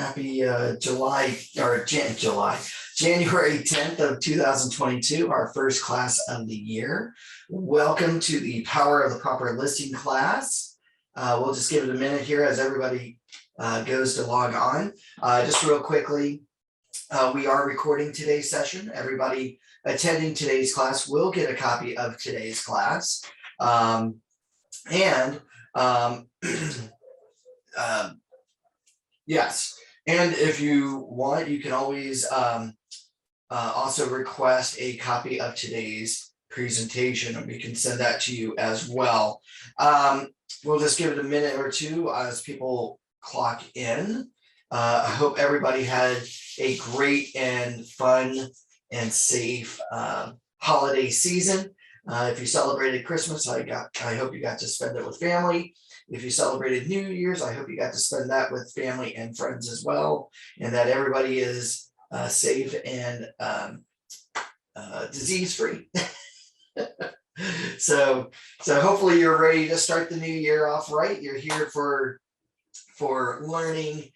Happy January 10th of 2022, our first class of the year. Welcome to the Power of the Proper Listing class. We'll just give it a minute here as everybody goes to log on. Just real quickly, we are recording today's session. Everybody attending today's class will get a copy of today's class. Yes. And if you want, you can always also request a copy of today's presentation, and we can send that to you as well. We'll just give it a minute or two as people clock in. I hope everybody had a great and fun and safe holiday season. If you celebrated Christmas, I hope you got to spend it with family. If you celebrated New Year's, I hope you got to spend that with family and friends as well, and that everybody is safe and disease-free. So hopefully you're ready to start the new year off right. You're here for learning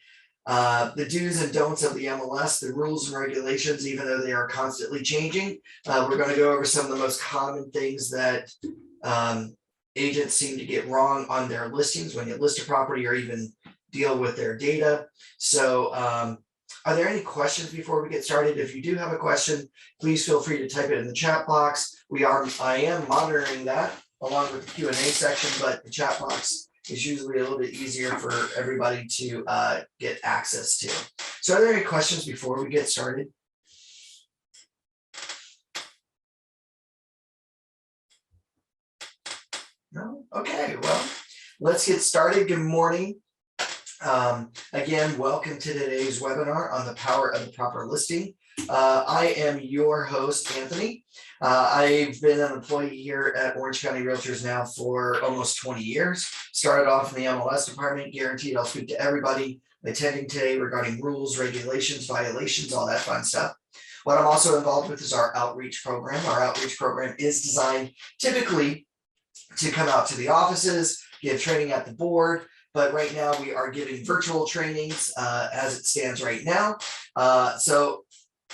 the do's and don'ts of the MLS, the rules and regulations, even though they are constantly changing. We're going to go over some of the most common things that agents seem to get wrong on their listings when you list a property or even deal with their data. So are there any questions before we get started? If you do have a question, please feel free to type it in the chat box. I am monitoring that along with the Q&A section, but the chat box is usually a little bit easier for everybody to get access to. So are there any questions before we get started? No? Okay, well, let's get started. Good morning. Again, welcome to today's webinar on the power of the proper listing. I am your host, Anthony. I've been an employee here at Orange County Realtors now for almost 20 years. Started off in the MLS department, guaranteed I'll speak to everybody attending today regarding rules, regulations, violations, all that fun stuff. What I'm also involved with is our outreach program. Our outreach program is designed typically to come out to the offices, give training at the board, but right now we are giving virtual trainings as it stands right now. So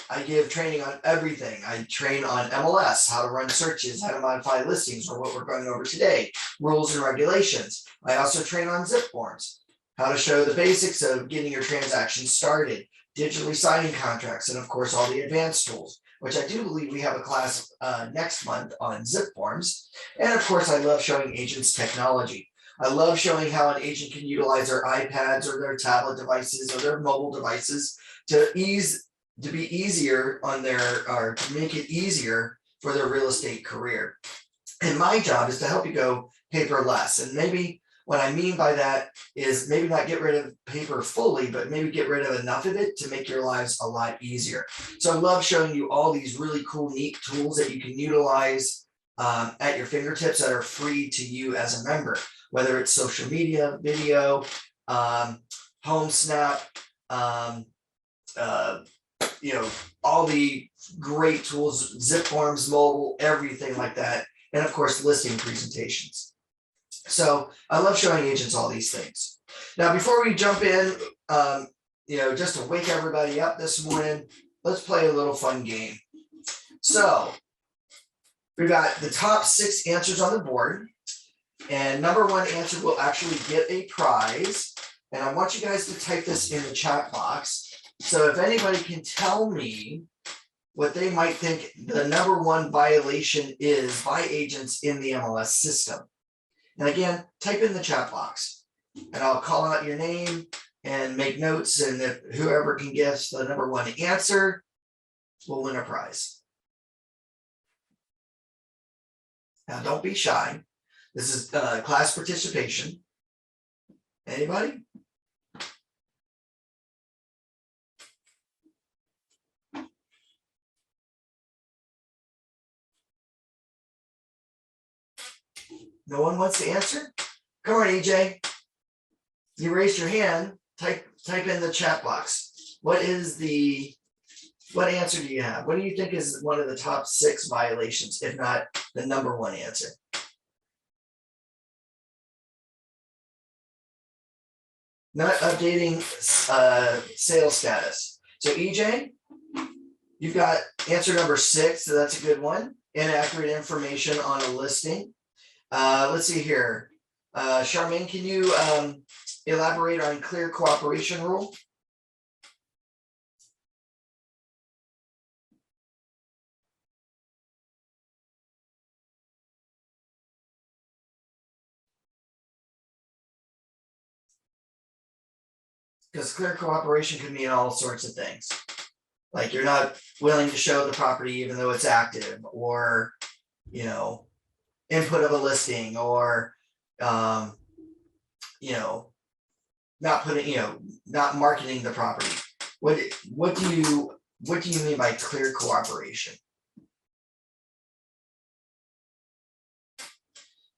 I give training on everything. I train on MLS, how to run searches, how to modify listings, or what we're going over today, rules and regulations. I also train on zip forms, how to show the basics of getting your transaction started, digitally signing contracts, and of course, all the advanced tools, which I do believe we have a class next month on zip forms. And of course, I love showing agents technology. I love showing how an agent can utilize their iPads or their tablet devices or their mobile devices to be easier on their, or to make it easier for their real estate career. And my job is to help you go paperless. And maybe what I mean by that is maybe not get rid of paper fully, but maybe get rid of enough of it to make your lives a lot easier. So I love showing you all these really cool, neat tools that you can utilize at your fingertips that are free to you as a member, whether it's social media, video, HomeSnap, all the great tools, zip forms, mobile, everything like that. And of course, listing presentations. So I love showing agents all these things. Now, before we jump in, just to wake everybody up this morning, let's play a little fun game. So we've got the top 6 answers on the board, and number 1 answer will actually get a prize. And I want you guys to type this in the chat box. So if anybody can tell me what they might think the number 1 violation is by agents in the MLS system. And again, type in the chat box and I'll call out your name and make notes. And if whoever can guess the number 1 answer will win a prize. Now, don't be shy. This is class participation. Anybody? No one wants to answer? Come on, EJ. You raised your hand. Type in the chat box. What answer do you have? What do you think is one of the top 6 violations, if not the number 1 answer? not updating sales status. So EJ, you've got answer number 6, so that's a good one. Inaccurate information on a listing. Let's see here. Charmaine, can you elaborate on clear cooperation rule? Because clear cooperation can mean all sorts of things. Like you're not willing to show the property even though it's active, or, you know, input of a listing, or, you know, not putting, you know, not marketing the property. What do you mean by clear cooperation?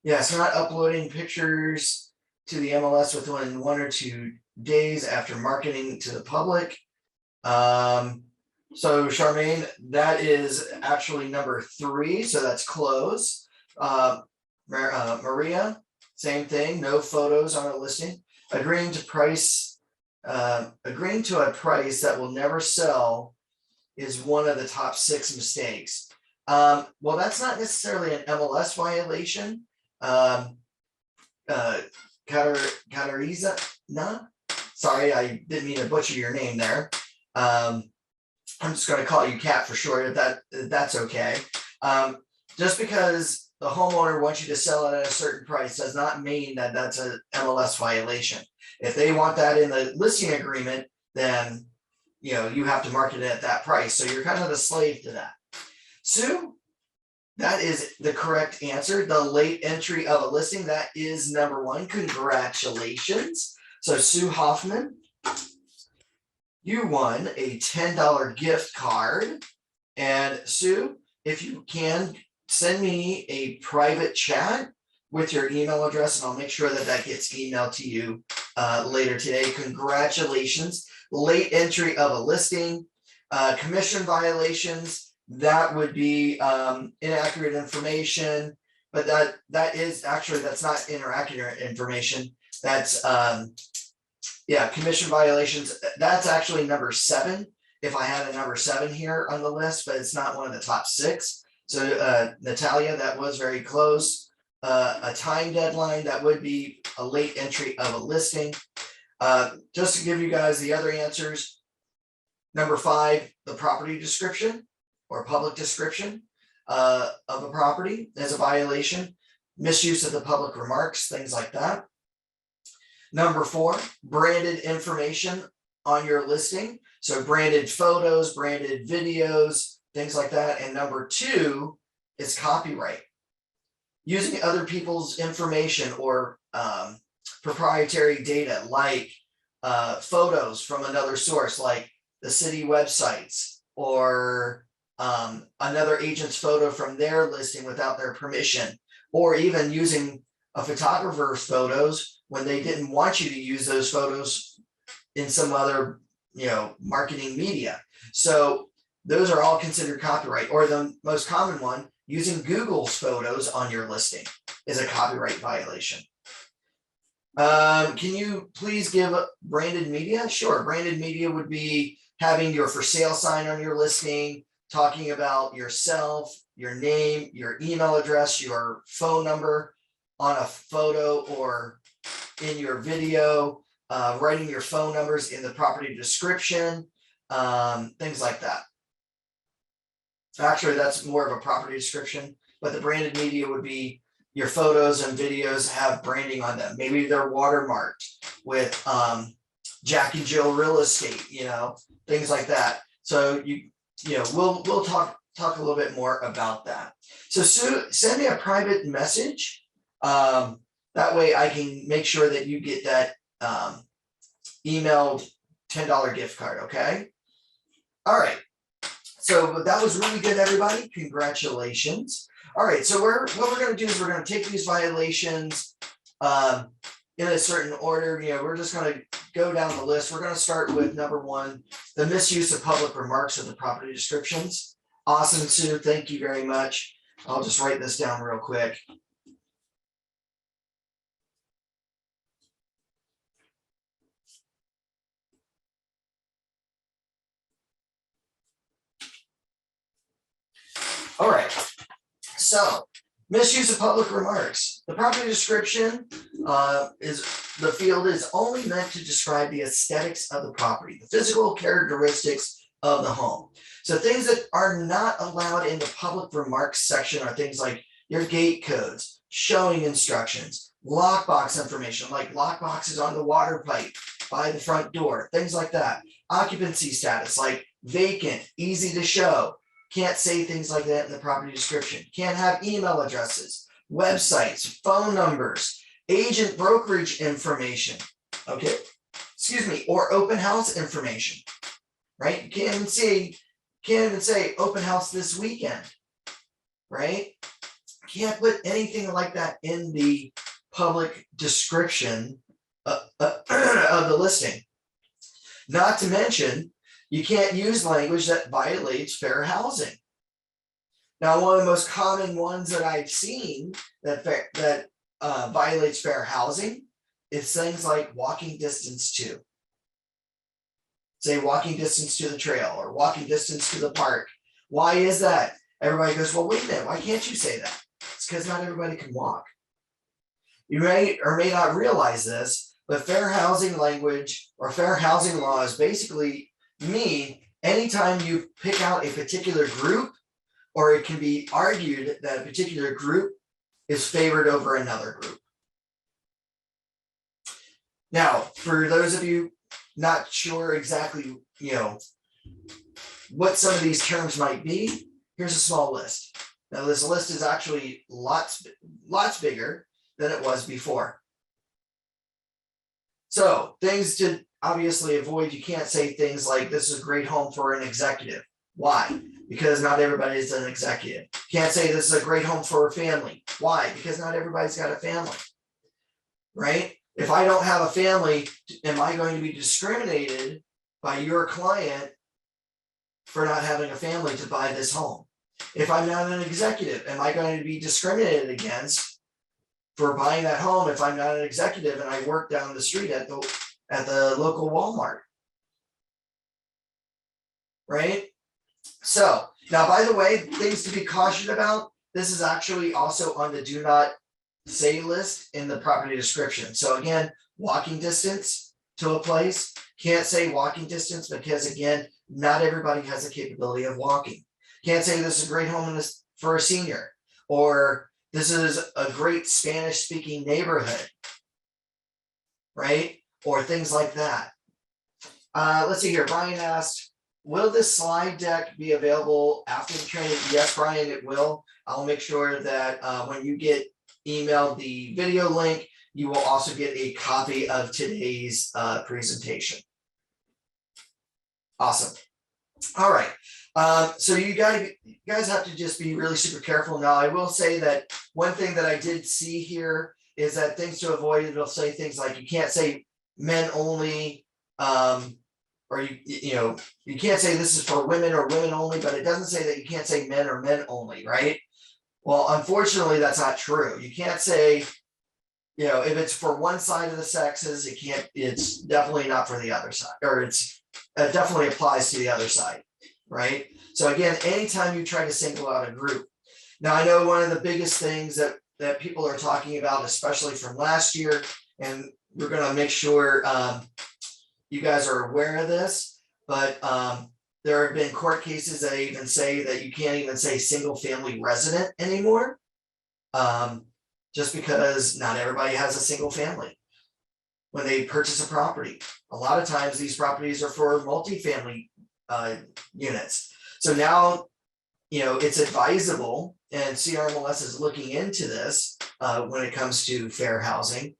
Yeah, so not uploading pictures to the MLS within 1 or 2 days after marketing to the public. So Charmaine, that is actually number 3, so that's close. Maria, same thing, no photos on a listing. Agreeing to a price that will never sell is one of the top 6 mistakes. Well, that's not necessarily an MLS violation. Catariza, no, sorry, I didn't mean to butcher your name there. I'm just going to call you Cat for short, if that's okay. Just because the homeowner wants you to sell it at a certain price does not mean that that's an MLS violation. If they want that in the listing agreement, then, you know, you have to market it at that price. So you're kind of the slave to that. Sue, that is the correct answer. The late entry of a listing, that is number 1. Congratulations. So Sue Hoffman, you won a $10 gift card. And Sue, if you can, send me a private chat with your email address, and I'll make sure that that gets emailed to you later today. Congratulations. Late entry of a listing, commission violations, that would be inaccurate information, but that is actually, that's not inaccurate information. That's yeah, commission violations, that's actually number 7. If I had a number 7 here on the list, but it's not one of the top 6. So Natalia, that was very close. A time deadline, that would be a late entry of a listing. Just to give you guys the other answers, number 5, the property description or public description of a property as a violation, misuse of the public remarks, things like that. Number 4, branded information on your listing. So branded photos, branded videos, things like that. And number 2 is copyright. Using other people's information or proprietary data, like photos from another source, like the city websites, or another agent's photo from their listing without their permission, or even using a photographer's photos when they didn't want you to use those photos in some other, you know, marketing media. So those are all considered copyright. Or the most common one, using Google's photos on your listing is a copyright violation. Can you please give branded media? Sure. Branded media would be having your for sale sign on your listing, talking about yourself, your name, your email address, your phone number on a photo or in your video, writing your phone numbers in the property description, things like that. Actually, that's more of a property description, but the branded media would be your photos and videos have branding on them. Maybe they're watermarked with Jack and Jill Real Estate, you know, things like that. So you know, we'll talk a little bit more about that. So Sue, send me a private message. That way I can make sure that you get that emailed $10 gift card, okay? All right. So that was really good, everybody. Congratulations. All right, so what we're going to do is we're going to take these violations in a certain order. You know, we're just going to go down the list. We're going to start with number 1, the misuse of public remarks of the property descriptions. Awesome, Sue. Thank you very much. I'll just write this down real quick. All right, so misuse of public remarks. The property description is the field is only meant to describe the aesthetics of the property, the physical characteristics of the home. So things that are not allowed in the public remarks section are things like your gate codes, showing instructions, lockbox information, like lockboxes on the water pipe by the front door, things like that. Occupancy status, like vacant, easy to show. Can't say things like that in the property description. Can't have email addresses, websites, phone numbers, agent brokerage information, okay, excuse me, or open house information, right? You can't even say open house this weekend, right? Can't put anything like that in the public description of the listing. Not to mention, you can't use language that violates fair housing. Now, one of the most common ones that I've seen that violates fair housing is things like walking distance to. Say walking distance to the trail or walking distance to the park. Why is that? Everybody goes, well, wait a minute, why can't you say that? It's because not everybody can walk. You may or may not realize this, but fair housing language or fair housing laws basically mean anytime you pick out a particular group, or it can be argued that a particular group is favored over another group. Now, for those of you not sure exactly, what some of these terms might be, here's a small list. Now, this list is actually lots bigger than it was before. So things to obviously avoid, you can't say things like this is a great home for an executive. Why? Because not everybody is an executive. Can't say this is a great home for a family. Why? Because not everybody's got a family, right? If I don't have a family, am I going to be discriminated by your client for not having a family to buy this home? If I'm not an executive, am I going to be discriminated against for buying that home if I'm not an executive and I work down the street at the local Walmart? Right? So now, by the way, things to be cautioned about, this is actually also on the do not say list in the property description. So again, walking distance to a place, can't say walking distance because again, not everybody has the capability of walking. Can't say this is a great home for a senior, or this is a great Spanish speaking neighborhood, right? Or things like that. Let's see here, Brian asked, will this slide deck be available after the training? Yes, Brian, it will. I'll make sure that when you get emailed the video link, you will also get a copy of today's presentation. Awesome. All right. So you guys have to just be really super careful. Now, I will say that one thing that I did see here is that things to avoid, it'll say things like you can't say men only, or you can't say this is for women or women only, but it doesn't say that you can't say men or men only, right? Well, unfortunately, that's not true. You can't say, if it's for one side of the sexes, it's definitely not for the other side, or it definitely applies to the other side, right? So again, anytime you try to single out a group. Now, I know one of the biggest things that people are talking about, especially from last year, and we're going to make sure you guys are aware of this, but there have been court cases that even say that you can't even say single family resident anymore, just because not everybody has a single family when they purchase a property. A lot of times these properties are for multifamily units. So now, it's advisable, and CRMLS is looking into this when it comes to fair housing,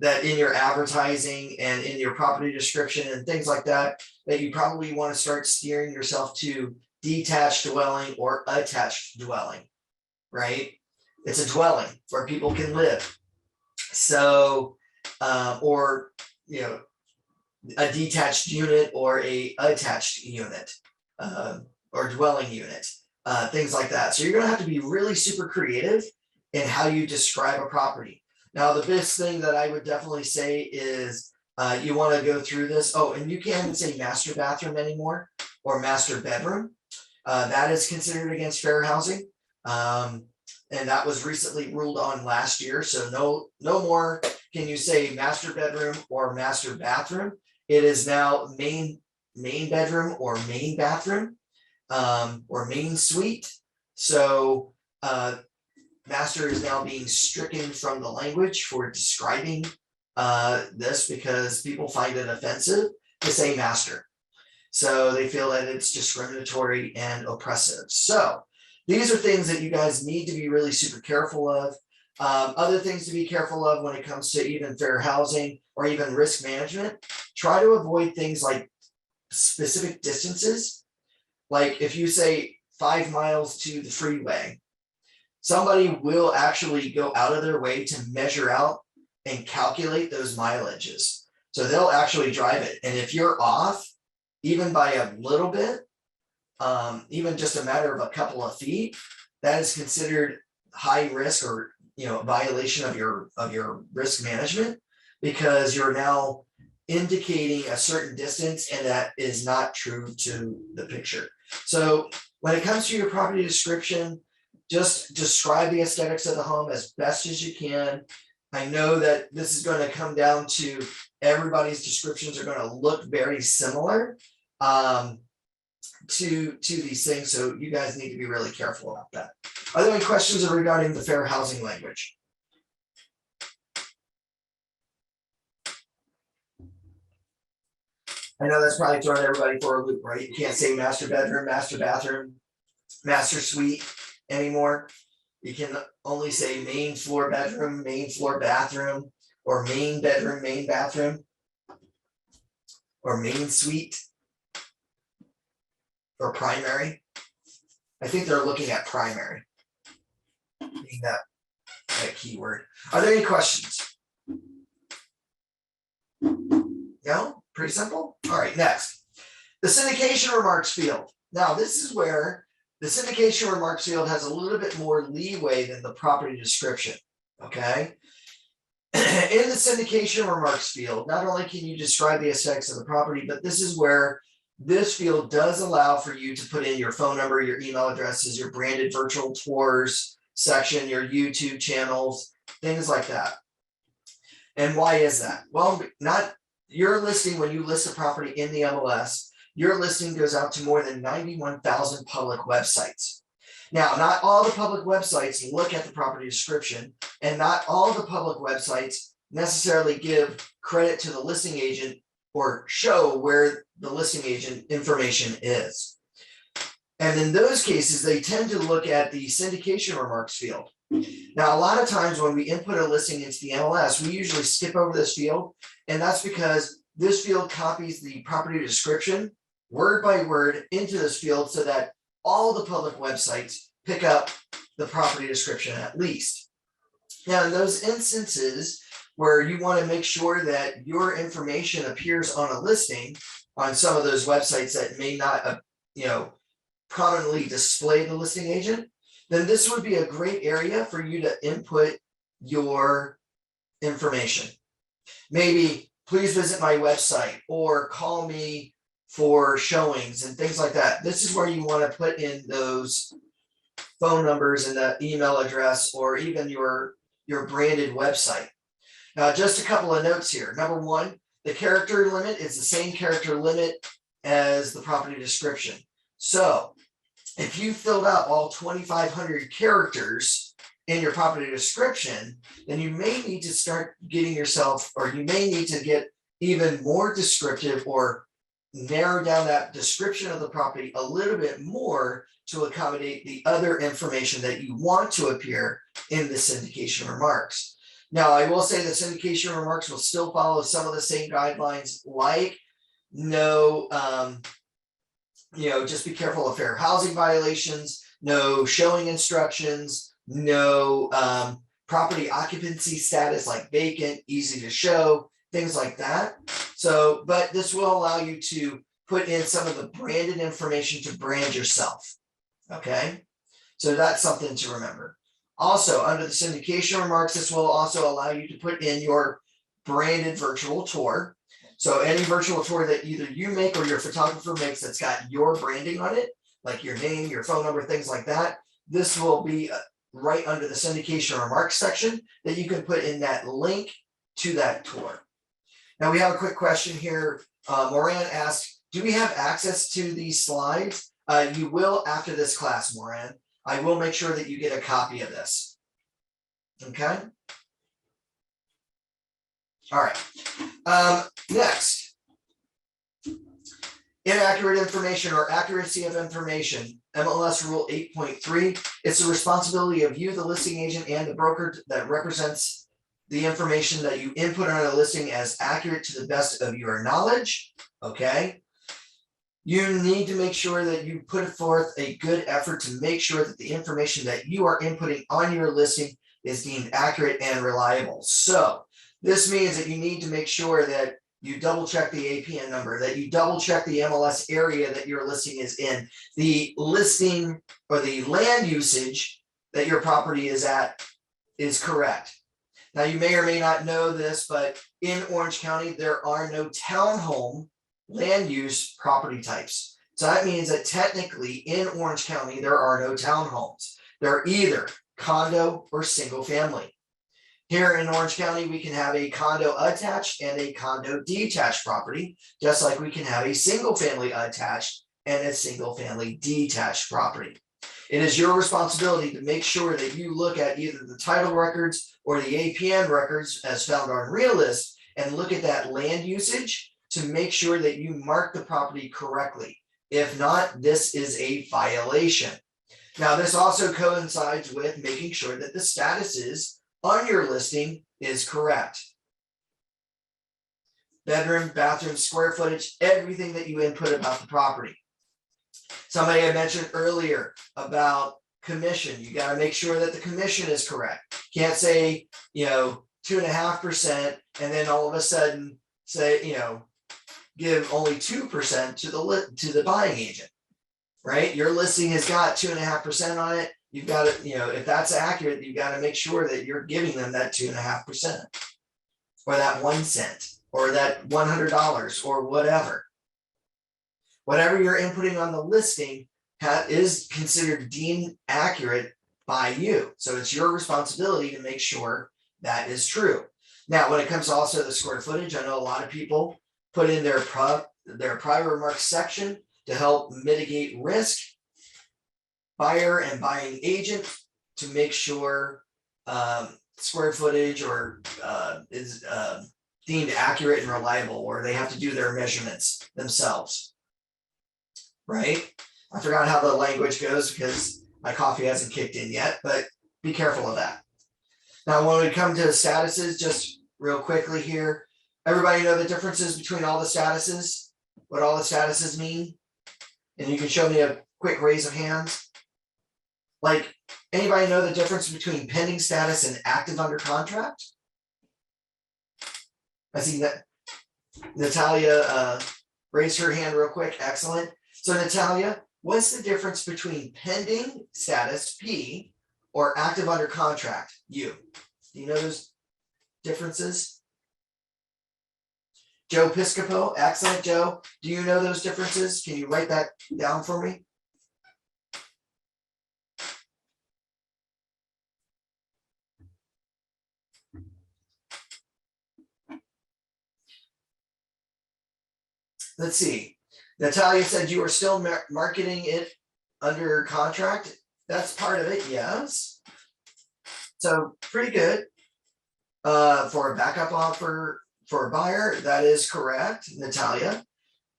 that in your advertising and in your property description and things like that, that you probably want to start steering yourself to detached dwelling or attached dwelling, right? It's a dwelling where people can live. So, or, a detached unit or a attached unit, or dwelling unit, things like that. So you're going to have to be really super creative in how you describe a property. Now, the best thing that I would definitely say is you want to go through this. Oh, and you can't even say master bathroom anymore or master bedroom. That is considered against fair housing. And that was recently ruled on last year. So no more can you say master bedroom or master bathroom. It is now main bedroom or main bathroom, or main suite. So master is now being stricken from the language for describing this, because people find it offensive to say master. So they feel that it's discriminatory and oppressive. So these are things that you guys need to be really super careful of. Other things to be careful of when it comes to even fair housing or even risk management, try to avoid things like specific distances. Like if you say 5 miles to the freeway, somebody will actually go out of their way to measure out and calculate those mileages. So they'll actually drive it. And if you're off, even by a little bit, even just a matter of a couple of feet, that is considered high risk, or violation of your risk management, because you're now indicating a certain distance, and that is not true to the picture. So when it comes to your property description, just describe the aesthetics of the home as best as you can. I know that this is going to come down to everybody's descriptions are going to look very similar to these things, so you guys need to be really careful about that. Are there any questions regarding the fair housing language? I know that's probably throwing everybody for a loop, right? You can't say master bedroom, master bathroom, master suite anymore. You can only say main floor bedroom, main floor bathroom, or main bedroom, main bathroom, or main suite, or primary. I think they're looking at primary, being that keyword. Are there any questions? No? Pretty simple? All right, next. The syndication remarks field. Now, this is where the syndication remarks field has a little bit more leeway than the property description, okay? In the syndication remarks field, not only can you describe the aesthetics of the property, but this is where this field does allow for you to put in your phone number, your email addresses, your branded virtual tours section, your YouTube channels, things like that. And why is that? Well, not your listing, when you list a property in the MLS, your listing goes out to more than 91,000 public websites. Now, not all the public websites look at the property description, and not all the public websites necessarily give credit to the listing agent or show where the listing agent information is. And in those cases, they tend to look at the syndication remarks field. Now, a lot of times when we input a listing into the MLS, we usually skip over this field, and that's because this field copies the property description word by word into this field so that all the public websites pick up the property description at least. Now, in those instances where you want to make sure that your information appears on a listing on some of those websites that may not, prominently display the listing agent, then this would be a great area for you to input your information. Maybe please visit my website or call me for showings and things like that. This is where you want to put in those phone numbers and the email address, or even your branded website. Now, just a couple of notes here. Number one, the character limit is the same character limit as the property description. So if you filled out all 2,500 characters in your property description, then you may need to start getting yourself, or you may need to get even more descriptive or narrow down that description of the property a little bit more to accommodate the other information that you want to appear in the syndication remarks. Now, I will say the syndication remarks will still follow some of the same guidelines, like no, just be careful of fair housing violations, no showing instructions, no property occupancy status like vacant, easy to show, things like that. So, but this will allow you to put in some of the branded information to brand yourself. Okay, so that's something to remember. Also, under the syndication remarks, this will also allow you to put in your branded virtual tour. So any virtual tour that either you make or your photographer makes that's got your branding on it, like your name, your phone number, things like that, this will be right under the syndication remarks section that you can put in that link to that tour. Now we have a quick question here. Moran asked, do we have access to these slides? You will after this class, Moran. I will make sure that you get a copy of this. Okay. All right. Next, inaccurate information or accuracy of information. MLS Rule 8.3. It's the responsibility of you, the listing agent, and the broker that represents the information that you input on a listing as accurate to the best of your knowledge. Okay. You need to make sure that you put forth a good effort to make sure that the information that you are inputting on your listing is deemed accurate and reliable. So this means that you need to make sure that you double check the APN number, that you double check the MLS area that your listing is in, the listing or the land usage that your property is at is correct. Now you may or may not know this, but in Orange County, there are no townhome land use property types. So that means that technically in Orange County, there are no townhomes. They're either condo or single family. Here in Orange County, we can have a condo attached and a condo detached property, just like we can have a single family attached and a single family detached property. It is your responsibility to make sure that you look at either the title records or the APN records as found on Realist and look at that land usage to make sure that you mark the property correctly. If not, this is a violation. Now, this also coincides with making sure that the statuses on your listing is correct. Bedroom, bathroom, square footage, everything that you input about the property. Somebody had mentioned earlier about commission. You got to make sure that the commission is correct. Can't say, 2.5% and then all of a sudden say, give only 2% to the buying agent, right? Your listing has got 2.5% on it. You've got to, if that's accurate, you've got to make sure that you're giving them that 2.5% or that 1 cent or that $100 or whatever. Whatever you're inputting on the listing is considered deemed accurate by you. So it's your responsibility to make sure that is true. Now, when it comes to also the square footage, I know a lot of people put in their prior remarks section to help mitigate risk. Buyer and buying agent to make sure square footage or is deemed accurate and reliable, or they have to do their measurements themselves, right? I forgot how the language goes because my coffee hasn't kicked in yet, but be careful of that. Now, when we come to statuses, just real quickly here, everybody know the differences between all the statuses, what all the statuses mean? And you can show me a quick raise of hands. Like, anybody know the difference between pending status and active under contract? I see that Natalia raised her hand real quick. Excellent. So Natalia, what's the difference between pending status, P, or active under contract, U? Do you know those differences? Joe Piscopo, excellent, Joe. Do you know those differences? Can you write that down for me? Let's see. Natalia said you are still marketing it under contract. That's part of it, yes. So pretty good. For a backup offer for a buyer, that is correct, Natalia.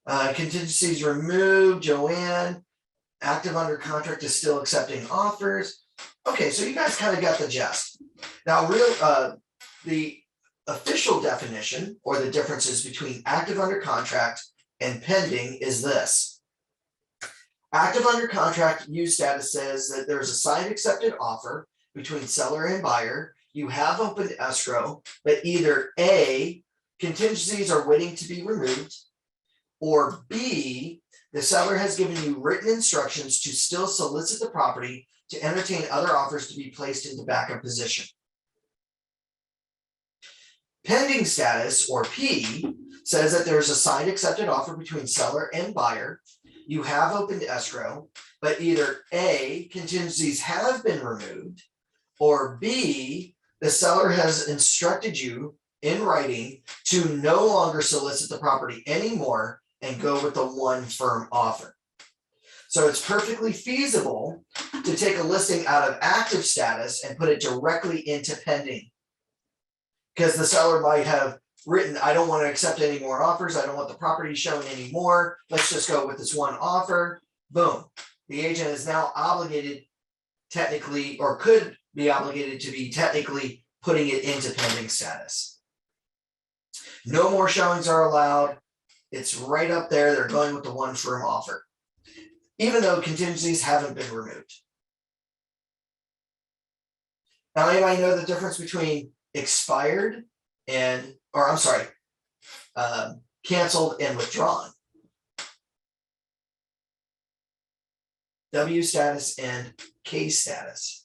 Contingencies removed, Joanne. Active under contract is still accepting offers. Okay, so you guys kind of got the gist. Now, the official definition or the differences between active under contract and pending is this. Active under contract use status says that there's a signed accepted offer between seller and buyer. You have opened escrow, but either A, contingencies are waiting to be removed, or B, the seller has given you written instructions to still solicit the property to entertain other offers to be placed into backup position. Pending status, or P, says that there's a signed accepted offer between seller and buyer. you have opened escrow, but either A, contingencies have been removed, or B, the seller has instructed you in writing to no longer solicit the property anymore and go with the one firm offer. So it's perfectly feasible to take a listing out of active status and put it directly into pending. Because the seller might have written, I don't want to accept any more offers. I don't want the property shown anymore. Let's just go with this one offer. Boom. The agent is now obligated technically, or could be obligated to be technically putting it into pending status. No more showings are allowed. It's right up there. They're going with the one firm offer, even though contingencies haven't been removed. Now, anybody know the difference between expired and, or I'm sorry, canceled and withdrawn? W status and K status.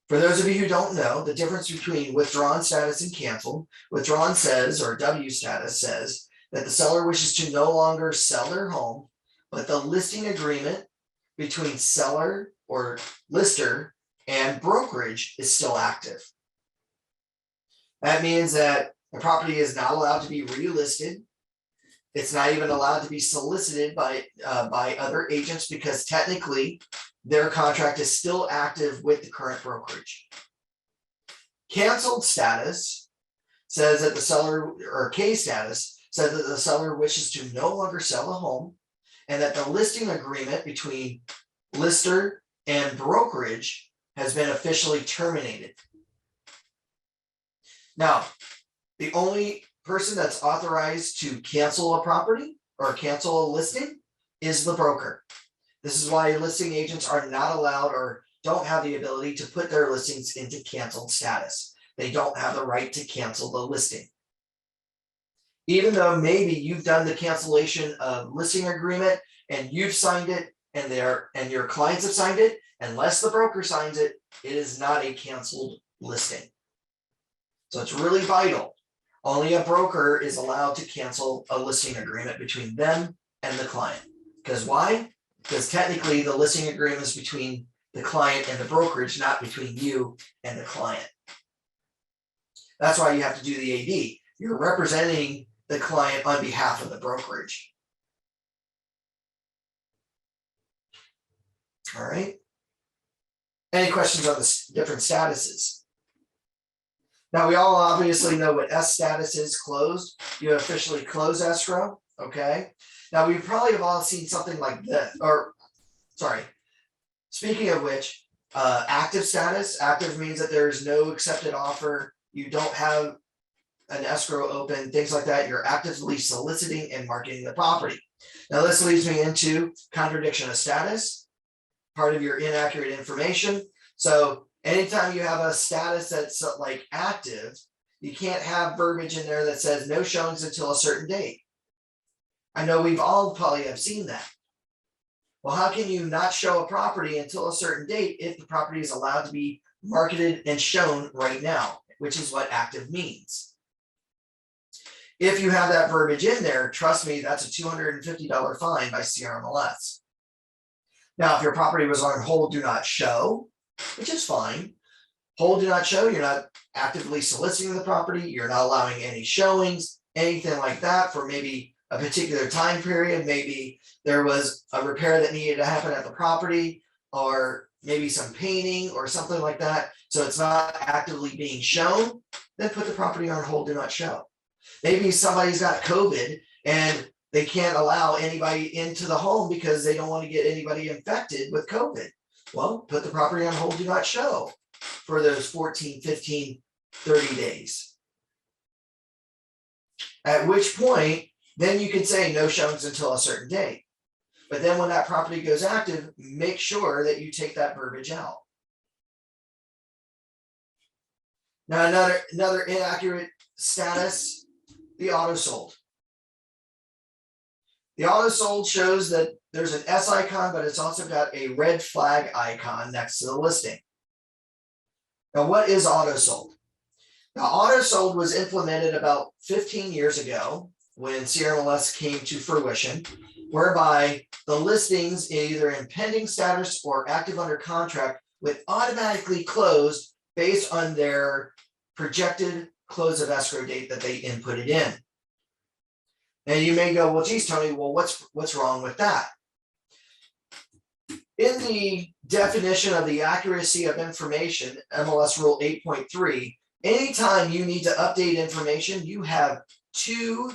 For those of you who don't know, the difference between withdrawn status and canceled, withdrawn says, or W status says, that the seller wishes to no longer sell their home, but the listing agreement between seller or lister and brokerage is still active. That means that the property is not allowed to be relisted. It's not even allowed to be solicited by other agents, because technically their contract is still active with the current brokerage. Canceled status says that the seller, or K status, says that the seller wishes to no longer sell the home, and that the listing agreement between lister and brokerage has been officially terminated. Now, the only person that's authorized to cancel a property or cancel a listing is the broker. This is why listing agents are not allowed, or don't have the ability to put their listings into canceled status. They don't have the right to cancel the listing. Even though maybe you've done the cancellation of listing agreement and you've signed it, and your clients have signed it, unless the broker signs it, it is not a canceled listing. So it's really vital. Only a broker is allowed to cancel a listing agreement between them and the client. Because why? Because technically the listing agreement is between the client and the brokerage, not between you and the client. That's why you have to do the AD. You're representing the client on behalf of the brokerage. All right. Any questions on the different statuses? Now, we all obviously know what S status is, closed. You officially close escrow, okay? Now, we probably have all seen something like this, or sorry, speaking of which, active status. Active means that there's no accepted offer. You don't have an escrow open, things like that. You're actively soliciting and marketing the property. Now, this leads me into contradiction of status, part of your inaccurate information. So anytime you have a status that's like active, you can't have verbiage in there that says no showings until a certain date. I know we've all probably have seen that. Well, how can you not show a property until a certain date if the property is allowed to be marketed and shown right now, which is what active means. If you have that verbiage in there, trust me, that's a $250 fine by CRMLS. Now, if your property was on hold, do not show, which is fine. Hold, do not show, you're not actively soliciting the property, you're not allowing any showings, anything like that for maybe a particular time period. Maybe there was a repair that needed to happen at the property, or maybe some painting or something like that. So it's not actively being shown, then put the property on hold, do not show. Maybe somebody's got COVID and they can't allow anybody into the home because they don't want to get anybody infected with COVID. Well, put the property on hold, do not show for those 14, 15, 30 days. At which point, then you can say no showings until a certain date. But then when that property goes active, make sure that you take that verbiage out. Now, another inaccurate status, the autosold. The autosold shows that there's an S icon, but it's also got a red flag icon next to the listing. Now, what is autosold? Now, Autosold was implemented about 15 years ago when CRMLS came to fruition, whereby the listings either in pending status or active under contract would automatically close based on their projected close of escrow date that they inputted in. And you may go, well, geez, Tony, well, what's wrong with that? In the definition of the accuracy of information, MLS Rule 8.3, anytime you need to update information, you have 2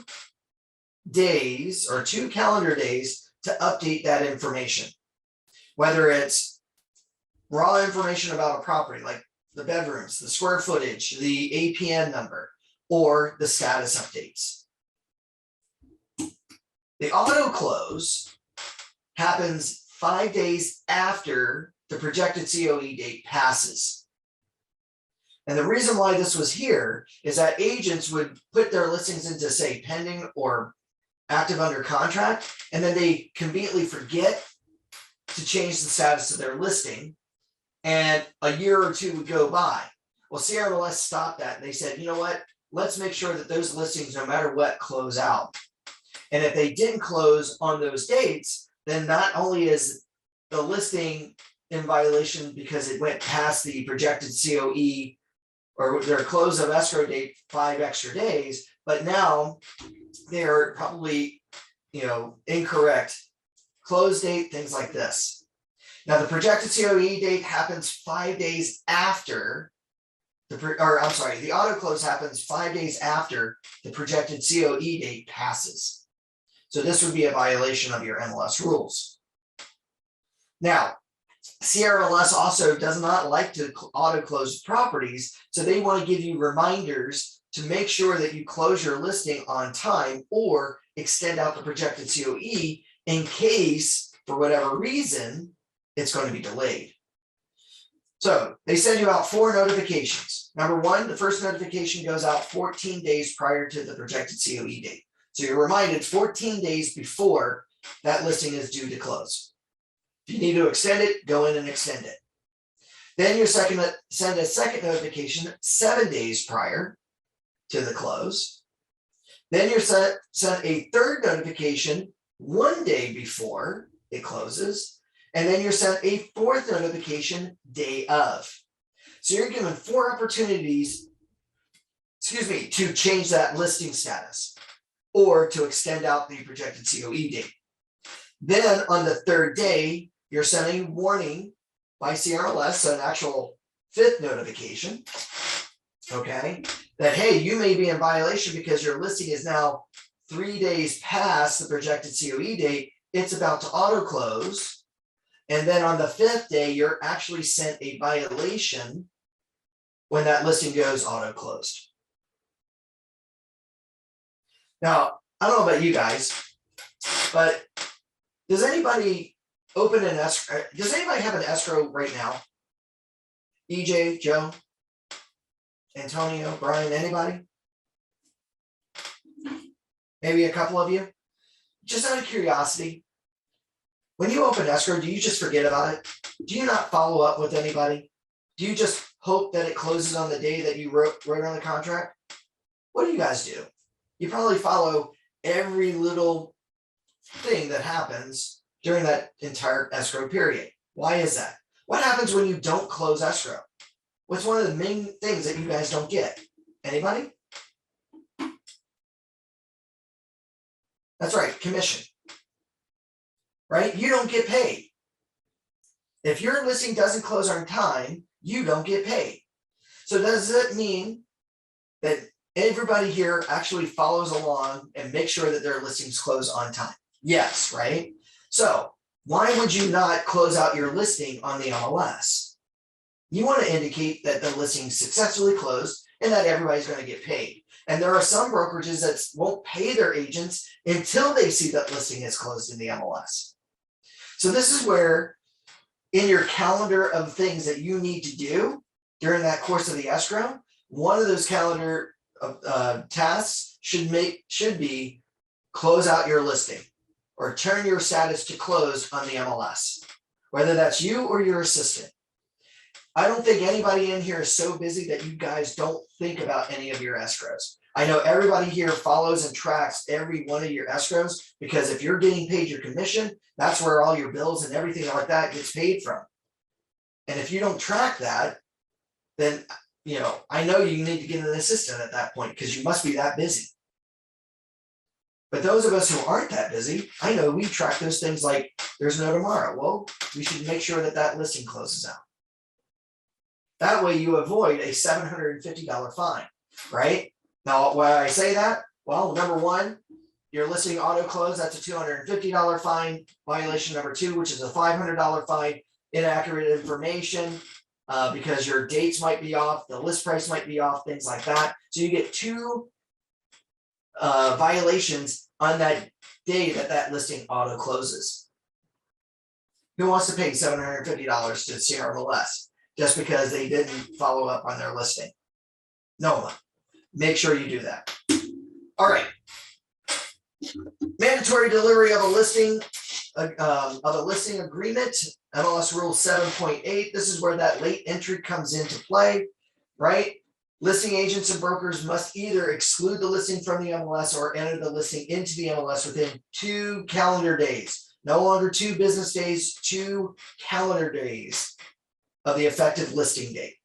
days or 2 calendar days to update that information. Whether it's raw information about a property, like the bedrooms, the square footage, the APN number, or the status updates. The auto close happens 5 days after the projected COE date passes. And the reason why this was here is that agents would put their listings into, say, pending or active under contract, and then they conveniently forget to change the status of their listing, and a year or 2 would go by. Well, CRMLS stopped that, and they said, you know what, let's make sure that those listings, no matter what, close out. And if they didn't close on those dates, then not only is the listing in violation because it went past the projected COE or their close of escrow date 5 extra days, but now they're probably, incorrect close date, things like this. Now the projected COE date happens 5 days after the auto close happens 5 days after the projected COE date passes. So this would be a violation of your MLS rules. Now, CRMLS also does not like to auto close properties, so they want to give you reminders to make sure that you close your listing on time or extend out the projected COE in case, for whatever reason, it's going to be delayed. So they send you out 4 notifications. Number 1, the first notification goes out 14 days prior to the projected COE date. So you're reminded 14 days before that listing is due to close. If you need to extend it, go in and extend it. Then you send a second notification 7 days prior to the close. Then you're sent a third notification 1 day before it closes. And then you're sent a 4th notification day of. So you're given 4 opportunities, to change that listing status or to extend out the projected COE date. Then on the 3rd day, you're sending a warning by CRMLS, so an actual 5th notification, okay, that, hey, you may be in violation because your listing is now 3 days past the projected COE date. It's about to auto close. And then on the 5th day, you're actually sent a violation when that listing goes auto closed. Now, I don't know about you guys, but does anybody open an escrow? Does anybody have an escrow right now? EJ, Joe, Antonio, Brian, anybody? Maybe a couple of you? Just out of curiosity, when you open escrow, do you just forget about it? Do you not follow up with anybody? Do you just hope that it closes on the day that you wrote on the contract? What do you guys do? You probably follow every little thing that happens during that entire escrow period. Why is that? What happens when you don't close escrow? What's one of the main things that you guys don't get? Anybody? That's right, commission. Right? You don't get paid. If your listing doesn't close on time, you don't get paid. So does that mean that everybody here actually follows along and makes sure that their listings close on time? Yes, right? So why would you not close out your listing on the MLS? You want to indicate that the listing successfully closed and that everybody's going to get paid. And there are some brokerages that won't pay their agents until they see that listing is closed in the MLS. So this is where in your calendar of things that you need to do during that course of the escrow, one of those calendar tasks should be close out your listing or turn your status to closed on the MLS, whether that's you or your assistant. I don't think anybody in here is so busy that you guys don't think about any of your escrows. I know everybody here follows and tracks every one of your escrows, because if you're getting paid your commission, that's where all your bills and everything like that gets paid from. And if you don't track that, then, I know you need to get an assistant at that point, because you must be that busy. But those of us who aren't that busy, I know we track those things like there's no tomorrow. Well, we should make sure that that listing closes out. That way you avoid a $750 fine, right? Now, why I say that? Well, number one, your listing auto close, that's a $250 fine. Violation number two, which is a $500 fine. Inaccurate information, because your dates might be off, the list price might be off, things like that. So you get two violations on that day that listing auto closes. Who wants to pay $750 to CRMLS just because they didn't follow up on their listing? No one. Make sure you do that. All right. Mandatory delivery of a listing agreement, MLS Rule 7.8. This is where that late entry comes into play, right? Listing agents and brokers must either exclude the listing from the MLS or enter the listing into the MLS within 2 calendar days. No longer 2 business days, 2 calendar days of the effective listing date.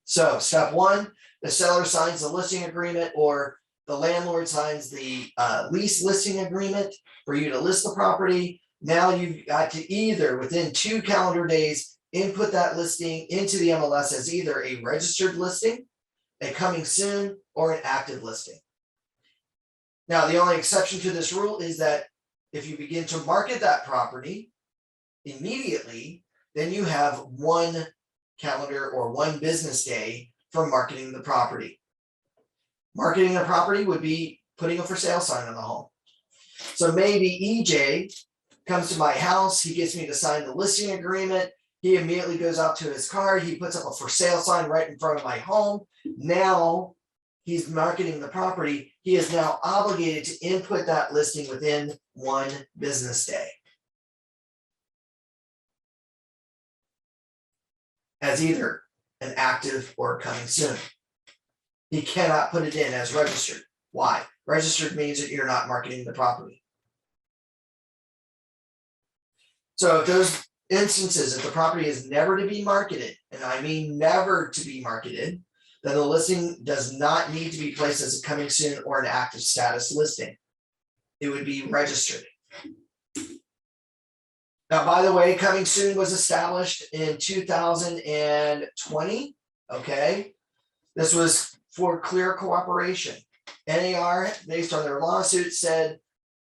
So step one, the seller signs the listing agreement, or the landlord signs the lease listing agreement for you to list the property. Now you've got to either within 2 calendar days input that listing into the MLS as either a registered listing, a coming soon, or an active listing. Now, the only exception to this rule is that if you begin to market that property immediately, then you have 1 calendar or 1 business day for marketing the property. Marketing the property would be putting a for sale sign on the home. So maybe EJ comes to my house, he gets me to sign the listing agreement. He immediately goes out to his car, he puts up a for sale sign right in front of my home. Now he's marketing the property. He is now obligated to input that listing within 1 business day as either an active or coming soon. He cannot put it in as registered. Why? Registered means that you're not marketing the property. So if those instances, if the property is never to be marketed, and I mean never to be marketed, then the listing does not need to be placed as a coming soon or an active status listing. It would be registered. Now, by the way, coming soon was established in 2020. Okay. This was for clear cooperation. NAR, based on their lawsuit, said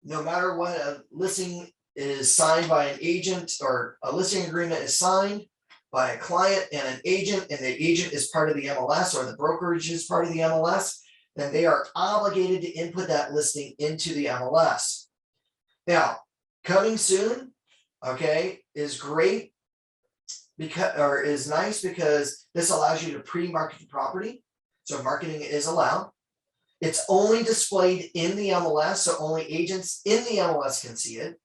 no matter what a listing is signed by an agent, or a listing agreement is signed by a client and an agent, and the agent is part of the MLS, or the brokerage is part of the MLS, then they are obligated to input that listing into the MLS. Now, coming soon, okay, is great because, or is nice because this allows you to pre-market the property. So marketing is allowed. It's only displayed in the MLS, so only agents in the MLS can see it.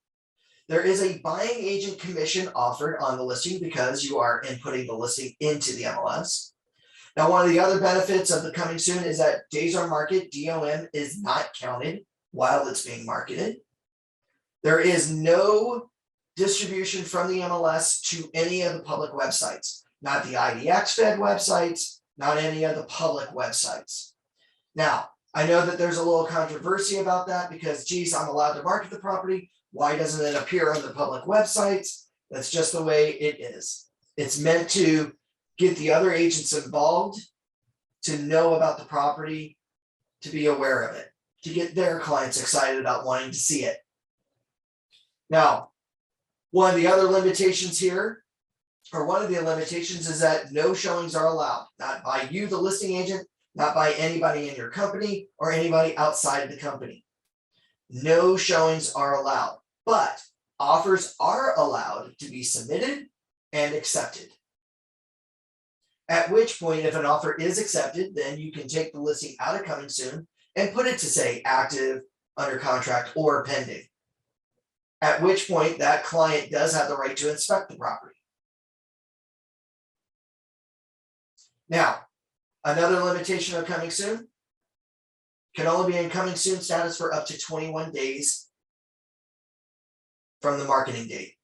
There is a buying agent commission offered on the listing because you are inputting the listing into the MLS. Now, one of the other benefits of the coming soon is that days on market, DOM, is not counted while it's being marketed. There is no distribution from the MLS to any of the public websites, not the IDX Fed websites, not any of the public websites. Now, I know that there's a little controversy about that because, geez, I'm allowed to market the property. Why doesn't it appear on the public websites? That's just the way it is. It's meant to get the other agents involved, to know about the property, to be aware of it, to get their clients excited about wanting to see it. Now, one of the other limitations here, or one of the limitations, is that no showings are allowed, not by you, the listing agent, not by anybody in your company or anybody outside the company. No showings are allowed, but offers are allowed to be submitted and accepted. At which point, if an offer is accepted, then you can take the listing out of coming soon and put it to, say, active, under contract, or pending. At which point that client does have the right to inspect the property. Now, another limitation of coming soon can only be in coming soon status for up to 21 days from the marketing date.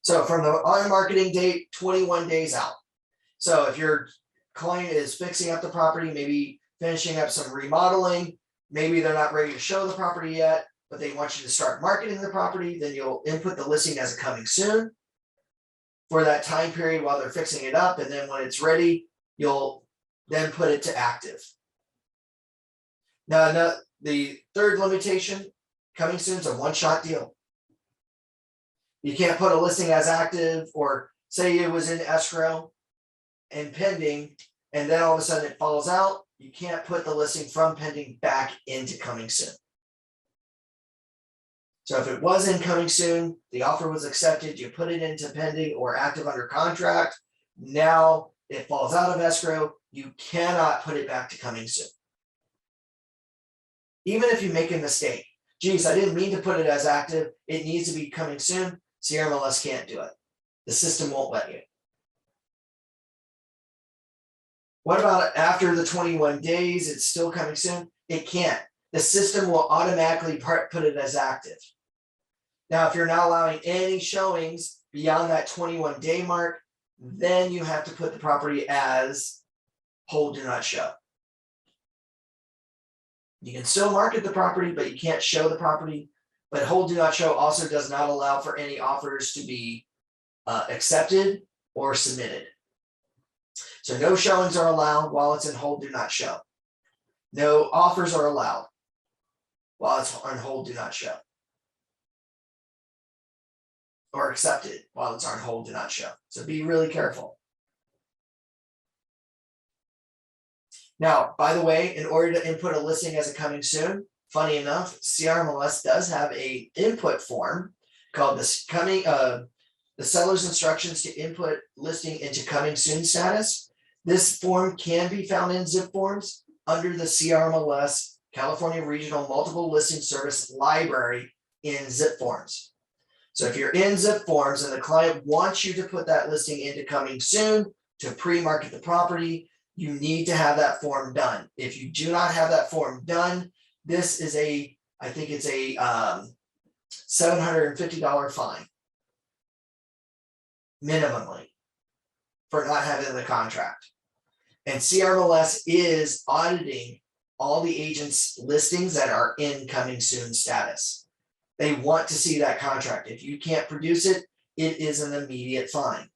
So from the on marketing date, 21 days out. So if your client is fixing up the property, maybe finishing up some remodeling, maybe they're not ready to show the property yet, but they want you to start marketing the property, then you'll input the listing as a coming soon for that time period while they're fixing it up. And then when it's ready, you'll then put it to active. Now, the third limitation, coming soon is a one-shot deal. You can't put a listing as active, or say it was in escrow and pending, and then all of a sudden it falls out. You can't put the listing from pending back into coming soon. So if it was in coming soon, the offer was accepted, you put it into pending or active under contract. Now it falls out of escrow, you cannot put it back to coming soon. Even if you make a mistake, geez, I didn't mean to put it as active, it needs to be coming soon, CRMLS can't do it. The system won't let you. What about after the 21 days, it's still coming soon? It can't. The system will automatically put it as active. Now, if you're not allowing any showings beyond that 21-day mark, then you have to put the property as hold, do not show. You can still market the property, but you can't show the property. But hold, do not show also does not allow for any offers to be accepted or submitted. So no showings are allowed while it's in hold, do not show. No offers are allowed while it's on hold, do not show. Or accepted while it's on hold, do not show. So be really careful. Now, by the way, in order to input a listing as a coming soon, funny enough, CRMLS does have a input form called the seller's instructions to input listing into coming soon status. This form can be found in zip forms under the CRMLS California Regional Multiple Listing Service library in zip forms. So if you're in zip forms and the client wants you to put that listing into coming soon to pre-market the property, you need to have that form done. If you do not have that form done, this is I think it's a $750 fine minimally for not having the contract. And CRMLS is auditing all the agents' listings that are in coming soon status. They want to see that contract. If you can't produce it, it is an immediate fine.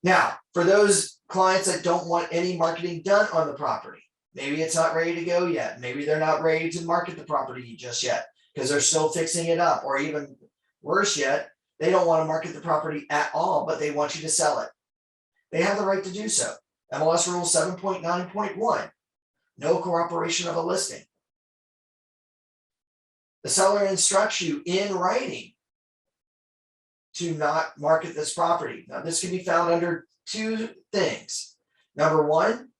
Now, for those clients that don't want any marketing done on the property, maybe it's not ready to go yet. Maybe they're not ready to market the property just yet because they're still fixing it up, or even worse yet, they don't want to market the property at all, but they want you to sell it. They have the right to do so. MLS Rule 7.9.1, no cooperation of a listing. The seller instructs you in writing to not market this property. Now, this can be found under two things. Number one,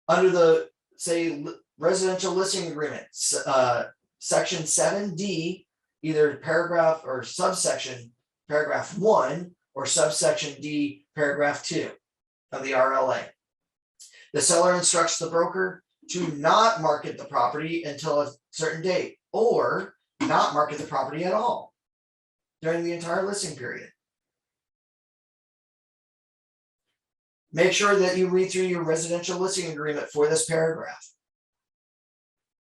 under the, say, residential listing agreement, section 7D, either paragraph or subsection paragraph 1 or subsection D, paragraph 2 of the RLA. The seller instructs the broker to not market the property until a certain date, or not market the property at all during the entire listing period. Make sure that you read through your residential listing agreement for this paragraph.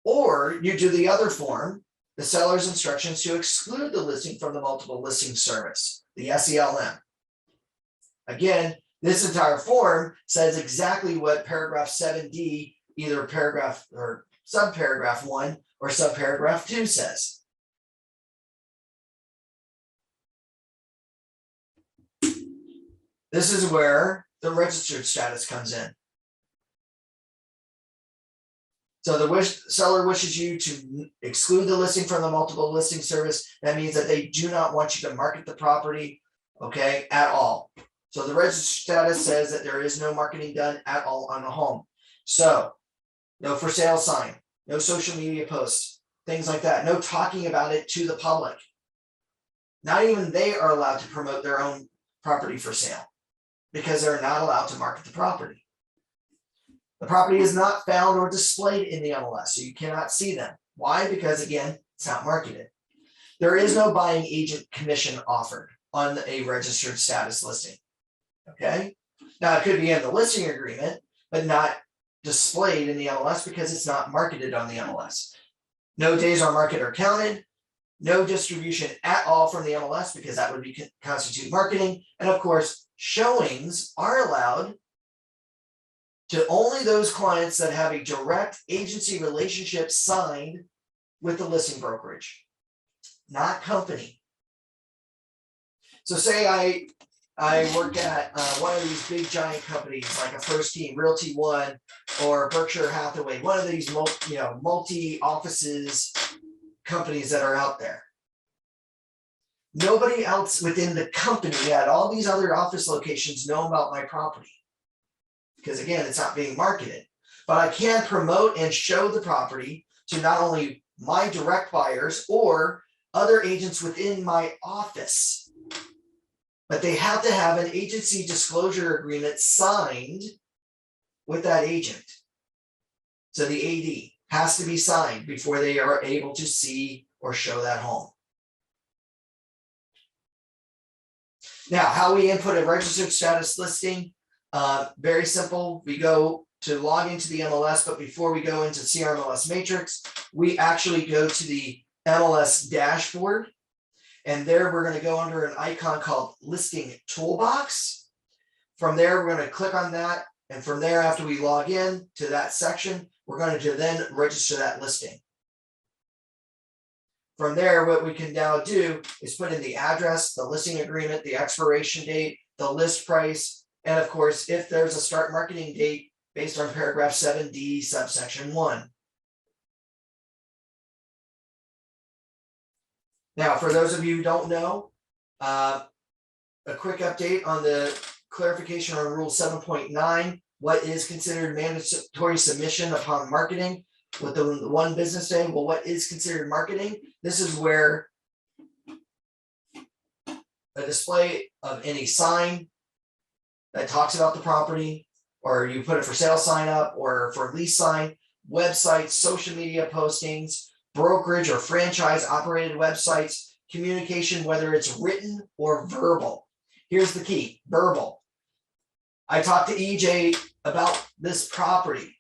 Or you do the other form, the seller's instructions to exclude the listing from the multiple listing service, the SELM. Again, this entire form says exactly what paragraph 7D, either paragraph or subparagraph 1 or subparagraph 2 says. This is where the registered status comes in. So the seller wishes you to exclude the listing from the multiple listing service. That means that they do not want you to market the property, okay, at all. So the registered status says that there is no marketing done at all on the home. So no for sale sign, no social media posts, things like that. No talking about it to the public. Not even they are allowed to promote their own property for sale because they're not allowed to market the property. The property is not found or displayed in the MLS, so you cannot see them. Why? Because again, it's not marketed. There is no buying agent commission offered on a registered status listing. Okay. Now it could be in the listing agreement, but not displayed in the MLS because it's not marketed on the MLS. No days on market are counted. No distribution at all from the MLS because that would constitute marketing. And of course, showings are allowed to only those clients that have a direct agency relationship signed with the listing brokerage, not company. So say I work at one of these big giant companies like a First Team, Realty One, or Berkshire Hathaway, one of these multi offices companies that are out there. Nobody else within the company at all these other office locations know about my property because again, it's not being marketed, but I can promote and show the property to not only my direct buyers or other agents within my office, but they have to have an agency disclosure agreement signed with that agent. So the AD has to be signed before they are able to see or show that home. Now, how we input a registered status listing, very simple. We go to log into the MLS, but before we go into CRMLS Matrix, we actually go to the MLS dashboard. And there we're going to go under an icon called Listing Toolbox. From there, we're going to click on that. And from there, after we log in to that section, we're going to then register that listing. From there, what we can now do is put in the address, the listing agreement, the expiration date, the list price, and of course, if there's a start marketing date based on paragraph 7D, subsection 1. Now, for those of you who don't know, a quick update on the clarification on Rule 7.9, what is considered mandatory submission upon marketing within 1 business day? Well, what is considered marketing? This is where a display of any sign that talks about the property, or you put a for sale sign up or for lease sign, websites, social media postings, brokerage or franchise operated websites, communication, whether it's written or verbal. Here's the key, verbal. I talked to EJ about this property.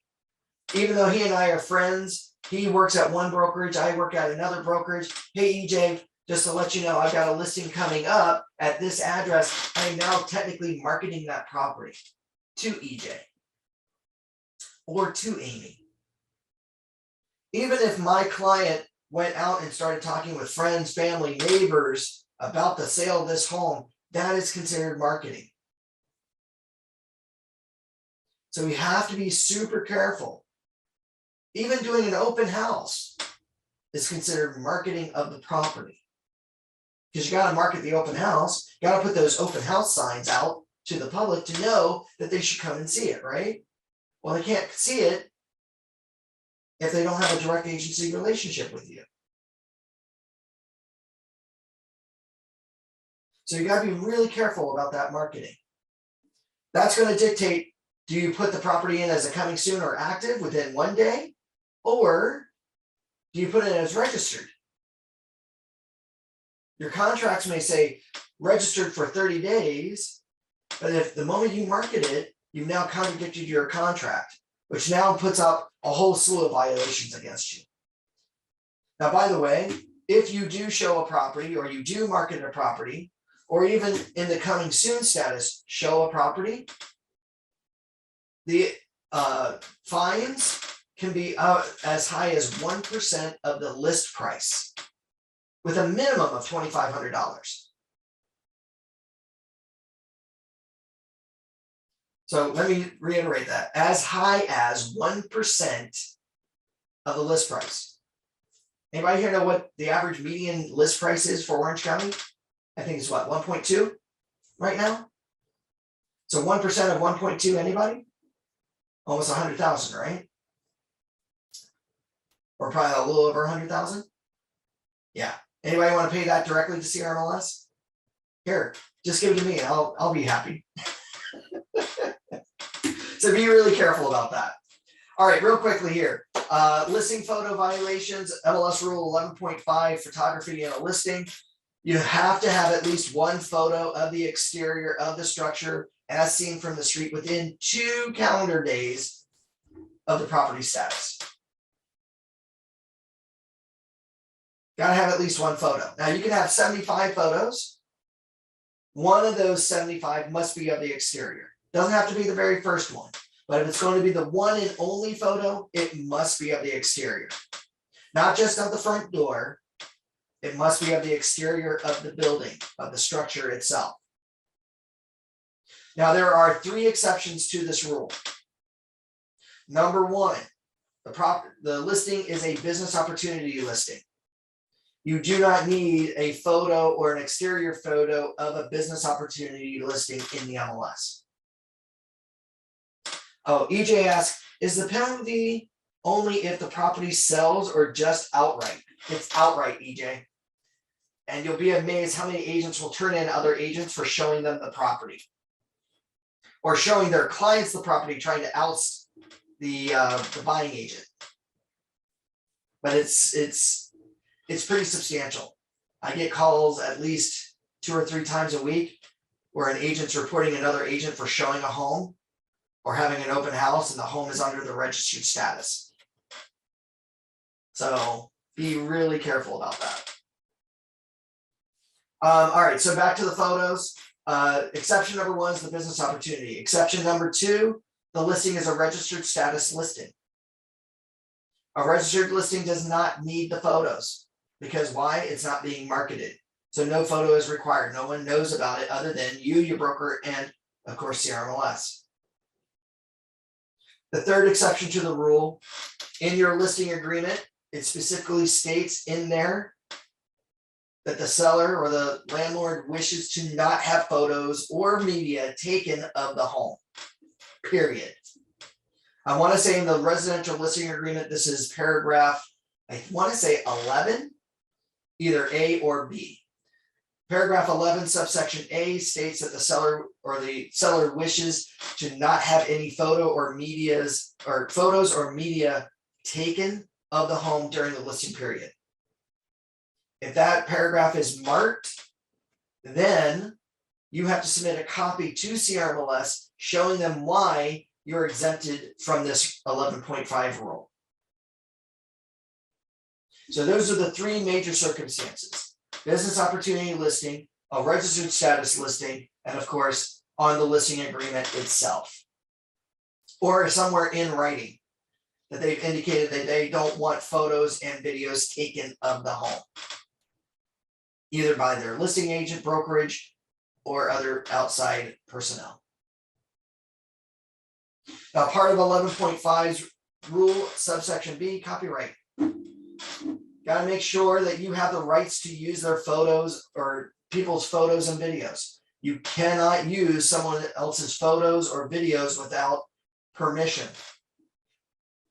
Even though he and I are friends, he works at one brokerage, I work at another brokerage. Hey, EJ, just to let you know, I've got a listing coming up at this address. I am now technically marketing that property to EJ or to Amy. Even if my client went out and started talking with friends, family, neighbors about the sale of this home, that is considered marketing. So we have to be super careful. Even doing an open house is considered marketing of the property. Because you got to market the open house, you got to put those open house signs out to the public to know that they should come and see it, right? Well, they can't see it if they don't have a direct agency relationship with you. So you got to be really careful about that marketing. That's going to dictate, do you put the property in as a coming soon or active within 1 day? Or do you put it as registered? Your contracts may say registered for 30 days, but if the moment you market it, you've now contradicted your contract, which now puts up a whole slew of violations against you. Now, by the way, if you do show a property or you do market a property, or even in the coming soon status, show a property, the fines can be as high as 1% of the list price with a minimum of $2,500. So let me reiterate that, as high as 1% of the list price. Anybody here know what the average median list price is for Orange County? I think it's what, 1.2 right now? So 1% of 1.2, anybody? Almost 100,000, right? Or probably a little over 100,000? Yeah, Anybody want to pay that directly to CRMLS? Here, just give it to me. I'll be happy. So be really careful about that. All right, real quickly here. Listing photo violations, MLS rule 11.5, photography in a listing. You have to have at least one photo of the exterior of the structure as seen from the street within 2 calendar days of the property status. Gotta have at least one photo. Now you can have 75 photos. One of those 75 must be of the exterior. Doesn't have to be the very first one, but if it's going to be the one and only photo, it must be of the exterior. Not just of the front door, it must be of the exterior of the building, of the structure itself. Now there are 3 exceptions to this rule. Number 1, the listing is a business opportunity listing. You do not need a photo or an exterior photo of a business opportunity listing in the MLS. Oh, EJ asks, is the penalty only if the property sells or just outright? It's outright, EJ. And you'll be amazed how many agents will turn in other agents for showing them the property. Or showing their clients the property, trying to oust the buying agent. But it's pretty substantial. I get calls at least 2 or 3 times a week where an agent's reporting another agent for showing a home or having an open house and the home is under the registered status. So be really careful about that. All right, so back to the photos. Exception number 1 is the business opportunity. Exception number 2, the listing is a registered status listing. A registered listing does not need the photos. Because why? It's not being marketed. So no photo is required. No one knows about it other than you, your broker, and of course CRMLS. The 3rd exception to the rule, in your listing agreement, it specifically states in there that the seller or the landlord wishes to not have photos or media taken of the home, period. I want to say in the residential listing agreement, this is paragraph, I want to say 11, either A or B. Paragraph 11, subsection A states that the seller or the seller wishes to not have any photo or medias or photos or media taken of the home during the listing period. If that paragraph is marked, then you have to submit a copy to CRMLS showing them why you're exempted from this 11.5 rule. So those are the 3 major circumstances: business opportunity listing, a registered status listing, and of course, on the listing agreement itself. Or somewhere in writing that they've indicated that they don't want photos and videos taken of the home, either by their listing agent, brokerage, or other outside personnel. Now, part of 11.5's rule, subsection B, copyright. Got to make sure that you have the rights to use their photos or people's photos and videos. You cannot use someone else's photos or videos without permission.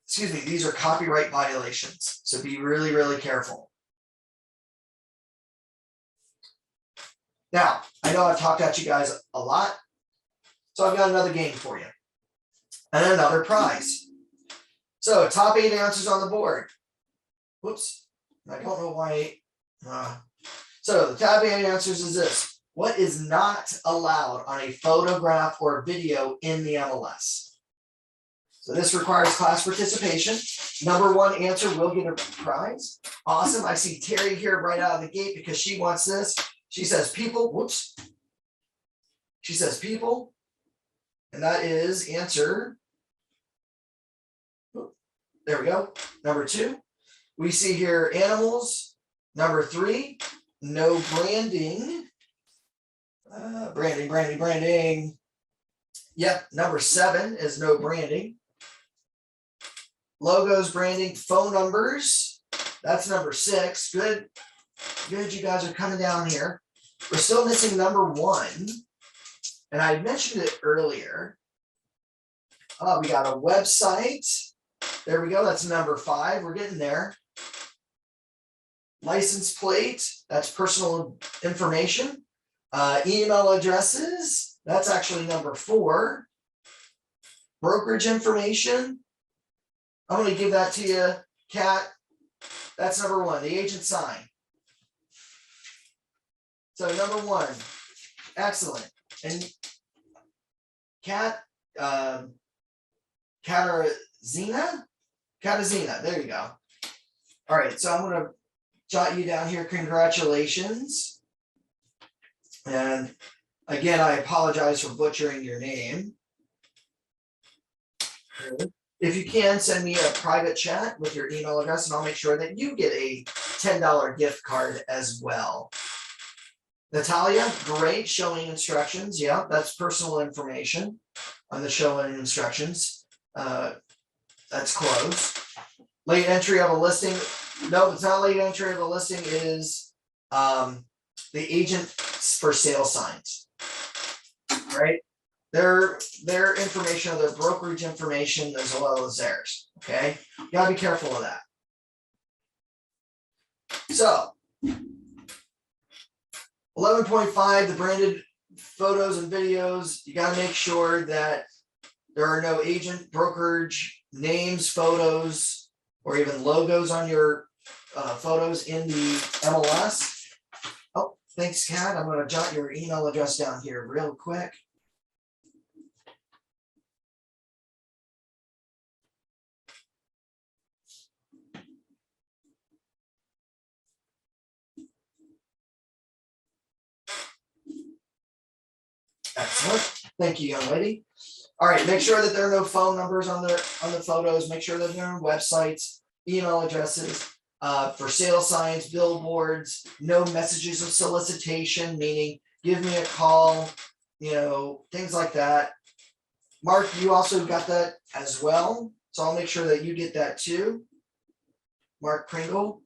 Excuse me, these are copyright violations. So be really, really careful. Now, I know I've talked at you guys a lot, so I've got another game for you and another prize. So top 8 answers on the board. Whoops. I don't know why. So the top 8 answers is this: what is not allowed on a photograph or video in the MLS? So this requires class participation. Number 1 answer will get a prize. Awesome. I see Terry here right out of the gate because she wants this. She says people. Whoops. She says people. And that is answer. There we go. Number 2. We see here animals. Number 3, no branding. Branding. Yep, number 7 is no branding. Logos, branding, phone numbers. That's number 6. Good, you guys are coming down here. We're still missing number 1. And I mentioned it earlier. We got a website. There we go. That's number 5. We're getting there. license plate, that's personal information. Email addresses, that's actually number 4. Brokerage information, I'm going to give that to you, Kat. That's number 1, the agent sign. So number 1, excellent. And Kat, Katarzyna, there you go. All right, so I'm going to jot you down here. Congratulations. And again, I apologize for butchering your name. If you can, send me a private chat with your email address, and I'll make sure that you get a $10 gift card as well. Natalia, great, showing instructions. Yeah, that's personal information on the showing instructions. That's closed. Late entry of a listing. No, it's not late entry of a listing. It is the agent for sale signs, right? Their information, their brokerage information, as well as theirs. Okay, you gotta be careful of that. So 11.5, the branded photos and videos. You got to make sure that there are no agent, brokerage, names, photos, or even logos on your photos in the MLS. Oh, thanks, Kat. I'm going to jot your email address down here real quick. Excellent. Thank you, young lady. All right, make sure that there are no phone numbers on the photos. Make sure that there are websites, email addresses, for sale signs, billboards, no messages of solicitation, meaning give me a call, you know, things like that. Mark, you also got that as well. So I'll make sure that you get that too. Mark Pringle.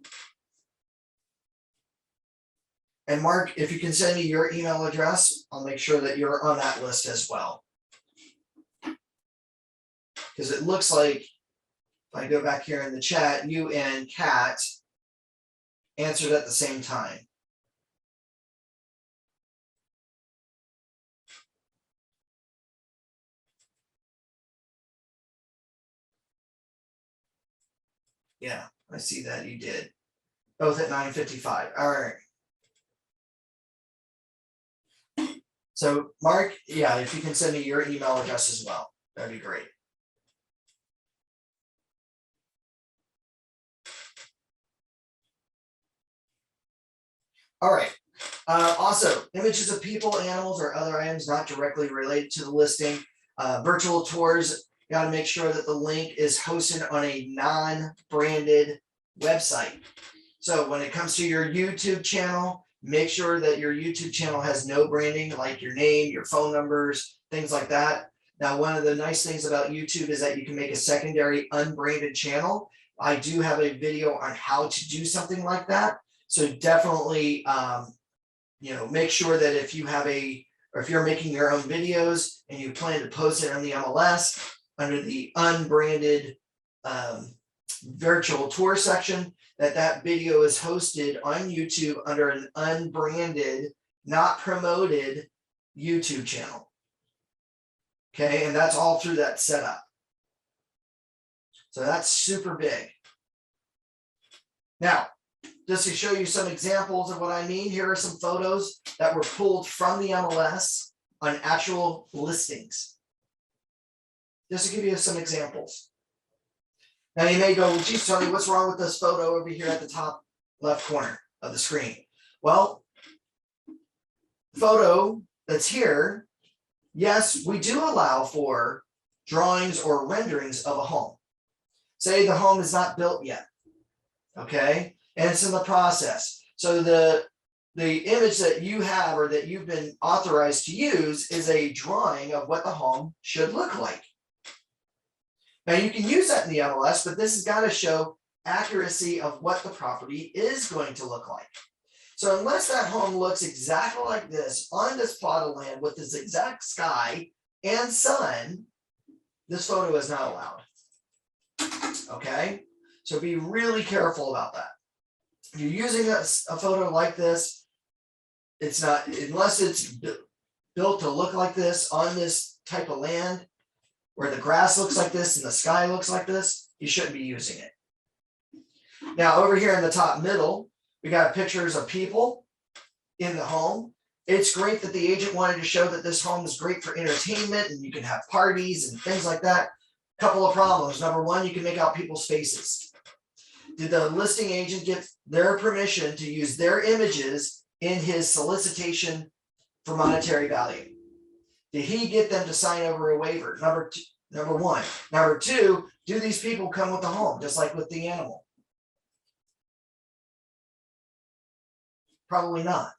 And Mark, if you can send me your email address, I'll make sure that you're on that list as well. Because it looks like, if I go back here in the chat, you and Kat answered at the same time. Yeah, I see that you did. Both at 9:55. All right. So Mark, yeah, if you can send me your email address as well, that'd be great. All right. Also, images of people, animals, or other items not directly related to the listing. Virtual tours, you got to make sure that the link is hosted on a non-branded website. So when it comes to your YouTube channel, make sure that your YouTube channel has no branding, like your name, your phone numbers, things like that. Now, one of the nice things about YouTube is that you can make a secondary unbranded channel. I do have a video on how to do something like that. So definitely, you know, make sure that if you have or if you're making your own videos and you plan to post it on the MLS under the unbranded virtual tour section, that video is hosted on YouTube under an unbranded, not promoted YouTube channel. Okay, and that's all through that setup. So that's super big. Now, just to show you some examples of what I mean, here are some photos that were pulled from the MLS on actual listings. Just to give you some examples. Now you may go, well, geez, Tony, what's wrong with this photo over here at the top left corner of the screen? Well, the photo that's here, yes, we do allow for drawings or renderings of a home. Say the home is not built yet, okay? And it's in the process. So the image that you have or that you've been authorized to use is a drawing of what the home should look like. Now you can use that in the MLS, but this has got to show accuracy of what the property is going to look like. So unless that home looks exactly like this on this plot of land with this exact sky and sun, this photo is not allowed. Okay, so be really careful about that. If you're using a photo like this, it's not, unless it's built to look like this on this type of land where the grass looks like this and the sky looks like this, you shouldn't be using it. Now over here in the top middle, we got pictures of people in the home. It's great that the agent wanted to show that this home is great for entertainment and you can have parties and things like that. Couple of problems. Number one, you can make out people's faces. Did the listing agent get their permission to use their images in his solicitation for monetary value? Did he get them to sign over a waiver? Number one. Number two, do these people come with the home, just like with the animal? Probably not.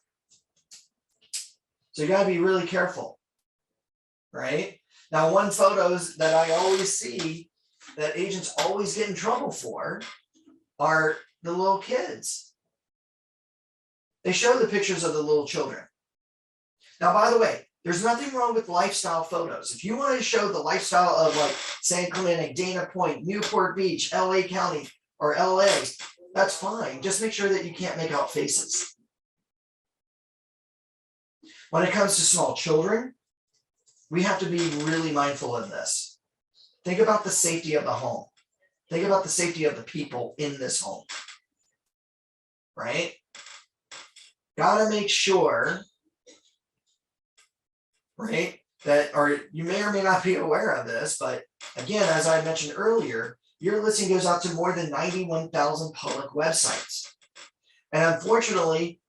So you got to be really careful, right? Now, one photos that I always see that agents always get in trouble for are the little kids. They show the pictures of the little children. Now, by the way, there's nothing wrong with lifestyle photos. If you want to show the lifestyle of like San Clemente, Dana Point, Newport Beach, LA County, or LA, that's fine. Just make sure that you can't make out faces. When it comes to small children, we have to be really mindful of this. Think about the safety of the home. Think about the safety of the people in this home, right? Gotta make sure, right, that, or you may or may not be aware of this, but again, as I mentioned earlier, your listing goes out to more than 91,000 public websites. And unfortunately,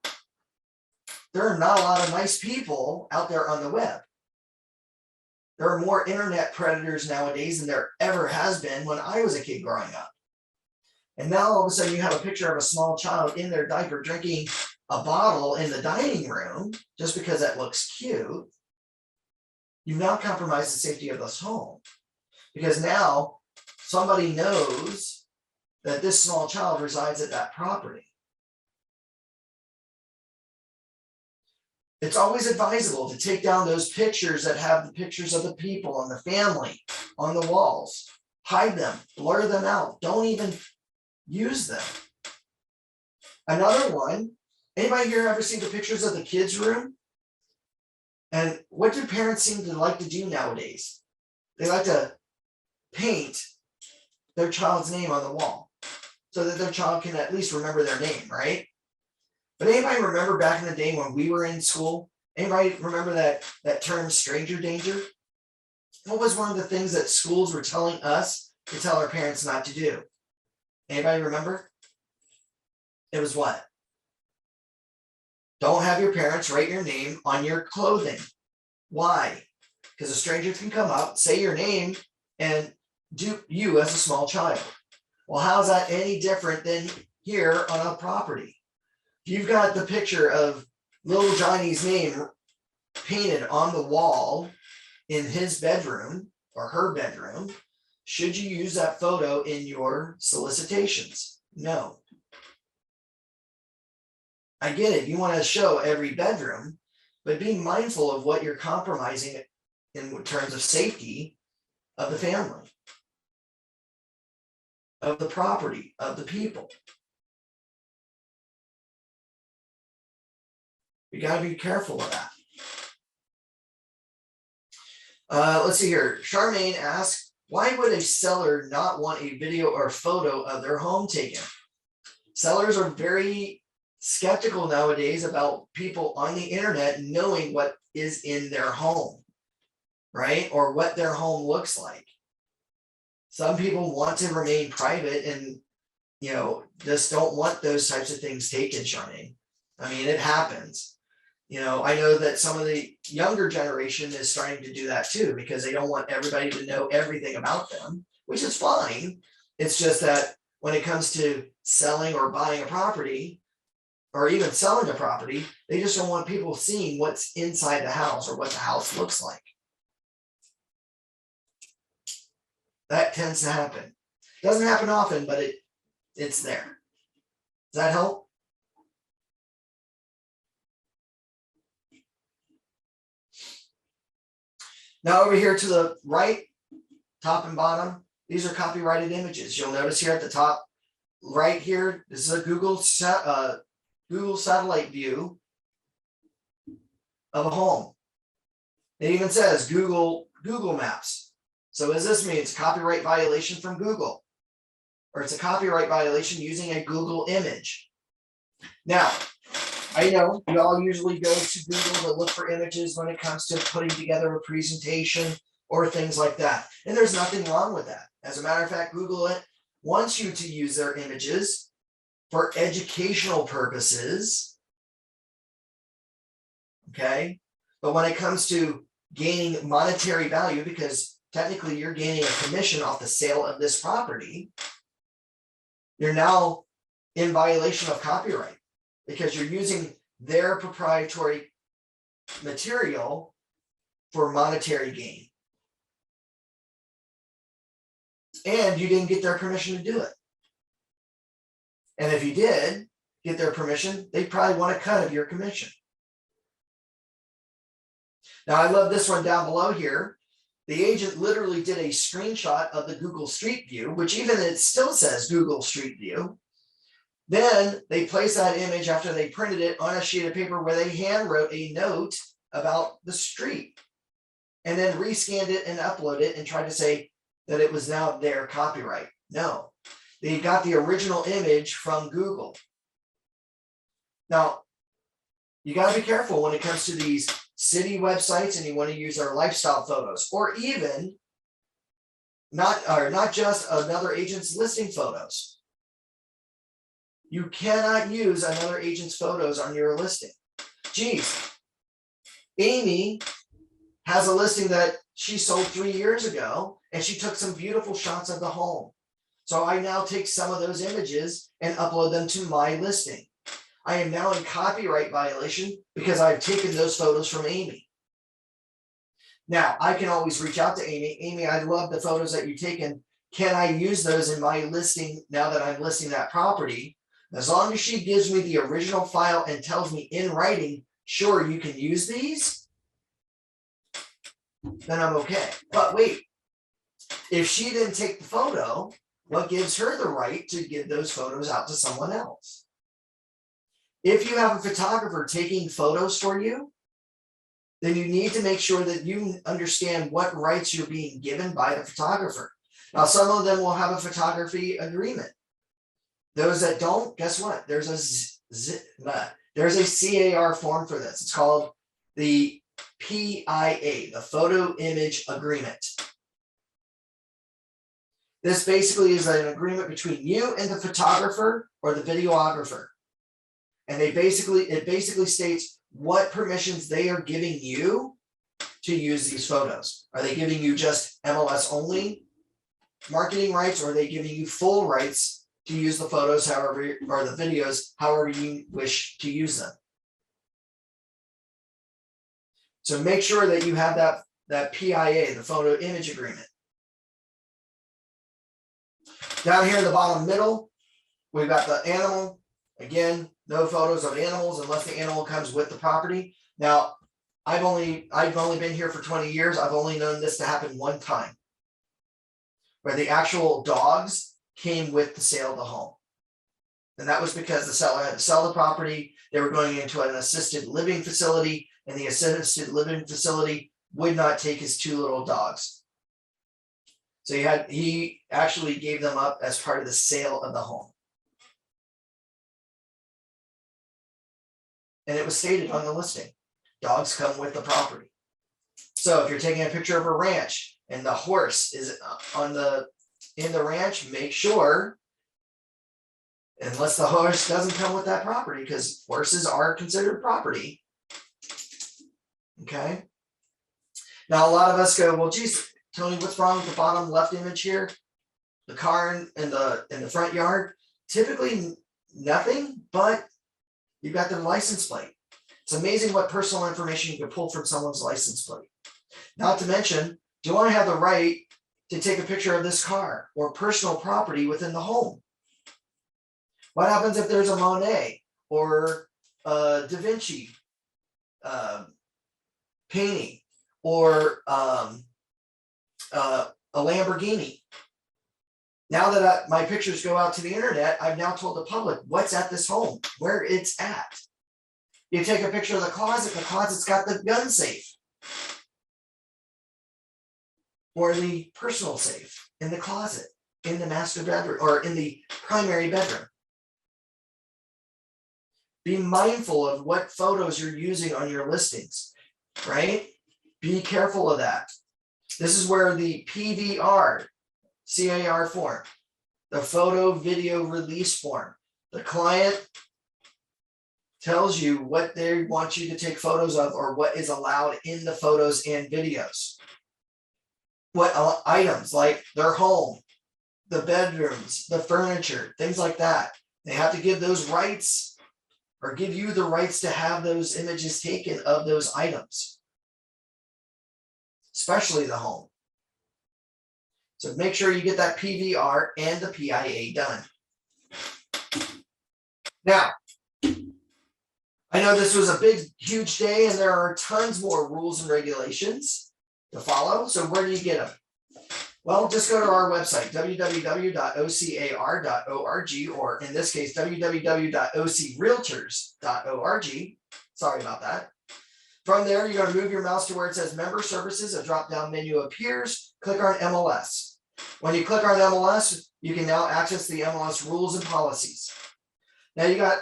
there are not a lot of nice people out there on the web. There are more internet predators nowadays than there ever has been when I was a kid growing up. And now all of a sudden you have a picture of a small child in their diaper drinking a bottle in the dining room just because that looks cute. You've now compromised the safety of this home because now somebody knows that this small child resides at that property. It's always advisable to take down those pictures that have the pictures of the people and the family on the walls. Hide them, blur them out. Don't even use them. Another one, anybody here ever seen the pictures of the kids' room? And what do parents seem to like to do nowadays? They like to paint their child's name on the wall so that their child can at least remember their name, right? But anybody remember back in the day when we were in school? Anybody remember that term stranger danger? What was one of the things that schools were telling us to tell our parents not to do? Anybody remember? It was what? Don't have your parents write your name on your clothing. Why? Because a stranger can come up, say your name, and dupe you as a small child. Well, how's that any different than here on a property? You've got the picture of little Johnny's name painted on the wall in his bedroom or her bedroom. Should you use that photo in your solicitations? No. I get it. You want to show every bedroom, but be mindful of what you're compromising in terms of safety of the family, of the property, of the people. You got to be careful of that. Let's see here. Charmaine asks, why would a seller not want a video or photo of their home taken? Sellers are very skeptical nowadays about people on the internet knowing what is in their home, right? Or what their home looks like. Some people want to remain private and, you know, just don't want those types of things taken, Charmaine. I mean, it happens. You know, I know that some of the younger generation is starting to do that too, because they don't want everybody to know everything about them, which is fine. It's just that when it comes to selling or buying a property, or even selling a property, they just don't want people seeing what's inside the house or what the house looks like. That tends to happen. Doesn't happen often, but it's there. Does that help? Now over here to the right, top and bottom, these are copyrighted images. You'll notice here at the top, right here, this is a Google satellite view of a home. It even says Google Maps. So what does this mean? It's a copyright violation from Google, or it's a copyright violation using a Google image. Now, I know we all usually go to Google to look for images when it comes to putting together a presentation or things like that. And there's nothing wrong with that. As a matter of fact, Google wants you to use their images for educational purposes. Okay. But when it comes to gaining monetary value, because technically you're gaining a commission off the sale of this property, you're now in violation of copyright because you're using their proprietary material for monetary gain. And you didn't get their permission to do it. And if you did get their permission, they'd probably want a cut of your commission. Now, I love this one down below here. The agent literally did a screenshot of the Google Street View, which even it still says Google Street View. Then they placed that image after they printed it on a sheet of paper where they hand wrote a note about the street and then rescanned it and uploaded it and tried to say that it was now their copyright. No, they got the original image from Google. Now, you got to be careful when it comes to these city websites and you want to use their lifestyle photos, or even not just another agent's listing photos. You cannot use another agent's photos on your listing. Geez, Amy has a listing that she sold 3 years ago, and she took some beautiful shots of the home. So I now take some of those images and upload them to my listing. I am now in copyright violation because I've taken those photos from Amy. Now, I can always reach out to Amy. Amy, I love the photos that you've taken. Can I use those in my listing now that I'm listing that property? As long as she gives me the original file and tells me in writing, sure, you can use these, then I'm okay. But wait, if she didn't take the photo, what gives her the right to give those photos out to someone else? If you have a photographer taking photos for you, then you need to make sure that you understand what rights you're being given by the photographer. Now, some of them will have a photography agreement. Those that don't, guess what? There's a CAR form for this. It's called the PIA, the Photo Image Agreement. This basically is an agreement between you and the photographer or the videographer. And it basically states what permissions they are giving you to use these photos. Are they giving you just MLS only marketing rights, or are they giving you full rights to use the photos however, or the videos however you wish to use them? So make sure that you have that PIA, the Photo Image Agreement. Down here in the bottom middle, we've got the animal. Again, no photos of animals unless the animal comes with the property. Now, I've only been here for 20 years. I've only known this to happen one time, where the actual dogs came with the sale of the home. And that was because the seller had to sell the property. They were going into an assisted living facility, and the assisted living facility would not take his 2 little dogs. So he actually gave them up as part of the sale of the home. And it was stated on the listing, dogs come with the property. So if you're taking a picture of a ranch and the horse is in the ranch, make sure, unless the horse doesn't come with that property, because horses are considered property. Okay. Now, a lot of us go, well, geez, Tony, what's wrong with the bottom left image here? The car in the front yard? Typically nothing, but you've got their license plate. It's amazing what personal information you can pull from someone's license plate. Not to mention, do I have the right to take a picture of this car or personal property within the home? What happens if there's a Monet or a Da Vinci painting, or a Lamborghini? Now that my pictures go out to the internet, I've now told the public what's at this home, where it's at. You take a picture of the closet's got the gun safe. Or the personal safe in the closet, in the master bedroom, or in the primary bedroom. Be mindful of what photos you're using on your listings, right? Be careful of that. This is where the PVR, CAR form, the photo video release form, the client tells you what they want you to take photos of or what is allowed in the photos and videos. What items like their home, the bedrooms, the furniture, things like that. They have to give those rights or give you the rights to have those images taken of those items, especially the home. So make sure you get that PVR and the PIA done. Now, I know this was a big, huge day and there are tons more rules and regulations to follow. So where do you get them? Well, just go to our website, www.ocar.org, or in this case, www.ocrealtors.org. Sorry about that. From there, you're going to move your mouse to where it says Member Services. A drop-down menu appears. Click on MLS. When you click on MLS, you can now access the MLS Rules and Policies. Now you got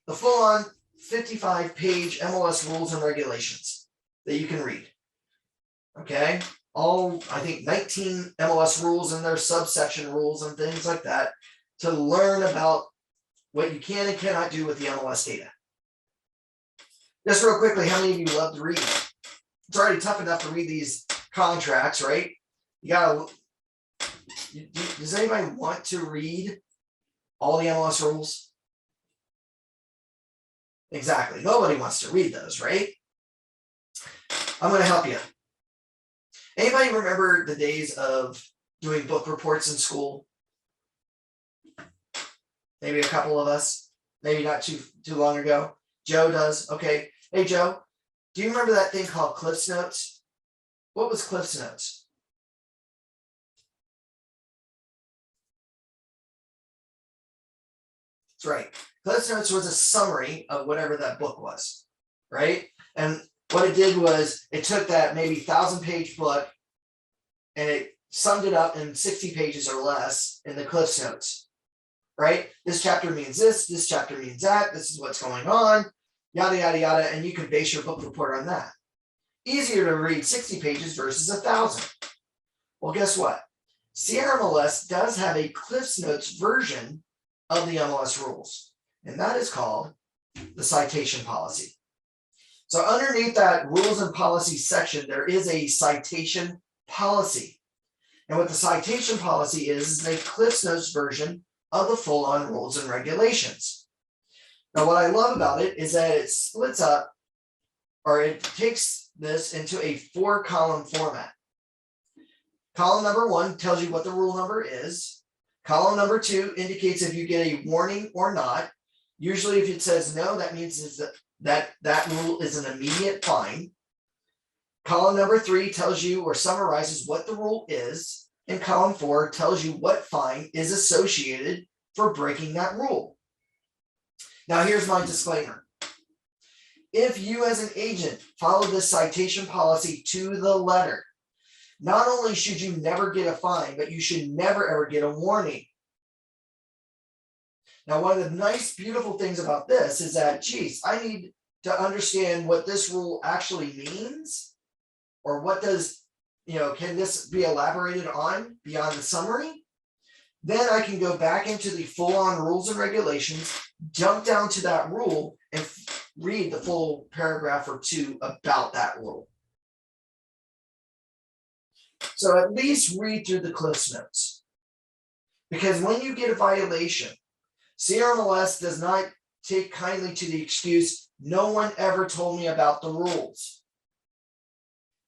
the full-on 55-page MLS Rules and Regulations that you can read. Okay, all I think 19 MLS rules and their subsection rules and things like that to learn about what you can and cannot do with the MLS data. Just real quickly, how many of you love to read? It's already tough enough to read these contracts, right? You gotta. Does anybody want to read all the MLS rules? Exactly. Nobody wants to read those, right? I'm going to help you. Anybody remember the days of doing book reports in school? Maybe a couple of us, maybe not too long ago. Joe does. Okay. Hey, Joe, do you remember that thing called Cliff's Notes? What was Cliff's Notes? That's right. Cliff's Notes was a summary of whatever that book was, right? And what it did was it took that maybe 1,000-page book and it summed it up in 60 pages or less in the Cliff's Notes, right? This chapter means this chapter means that, this is what's going on, yada, yada, yada, and you could base your book report on that. Easier to read 60 pages versus 1,000. Well, guess what? Sierra MLS does have a Cliff's Notes version of the MLS rules, and that is called the Citation Policy. So underneath that Rules and Policies section, there is a Citation Policy. And what the Citation Policy is a Cliff's Notes version of the full-on rules and regulations. Now, what I love about it is that it splits up, or it takes this into a 4-column format. Column number 1 tells you what the rule number is. Column number 2 indicates if you get a warning or not. Usually if it says no, that means that rule is an immediate fine. Column number 3 tells you or summarizes what the rule is. And column 4 tells you what fine is associated for breaking that rule. Now here's my disclaimer. If you as an agent follow this citation policy to the letter, not only should you never get a fine, but you should never ever get a warning. Now, one of the nice, beautiful things about this is that, geez, I need to understand what this rule actually means, or what does, can this be elaborated on beyond the summary? Then I can go back into the full-on rules and regulations, jump down to that rule, and read the full paragraph or two about that rule. So at least read through the Cliff's Notes. Because when you get a violation, Sierra MLS does not take kindly to the excuse, no one ever told me about the rules.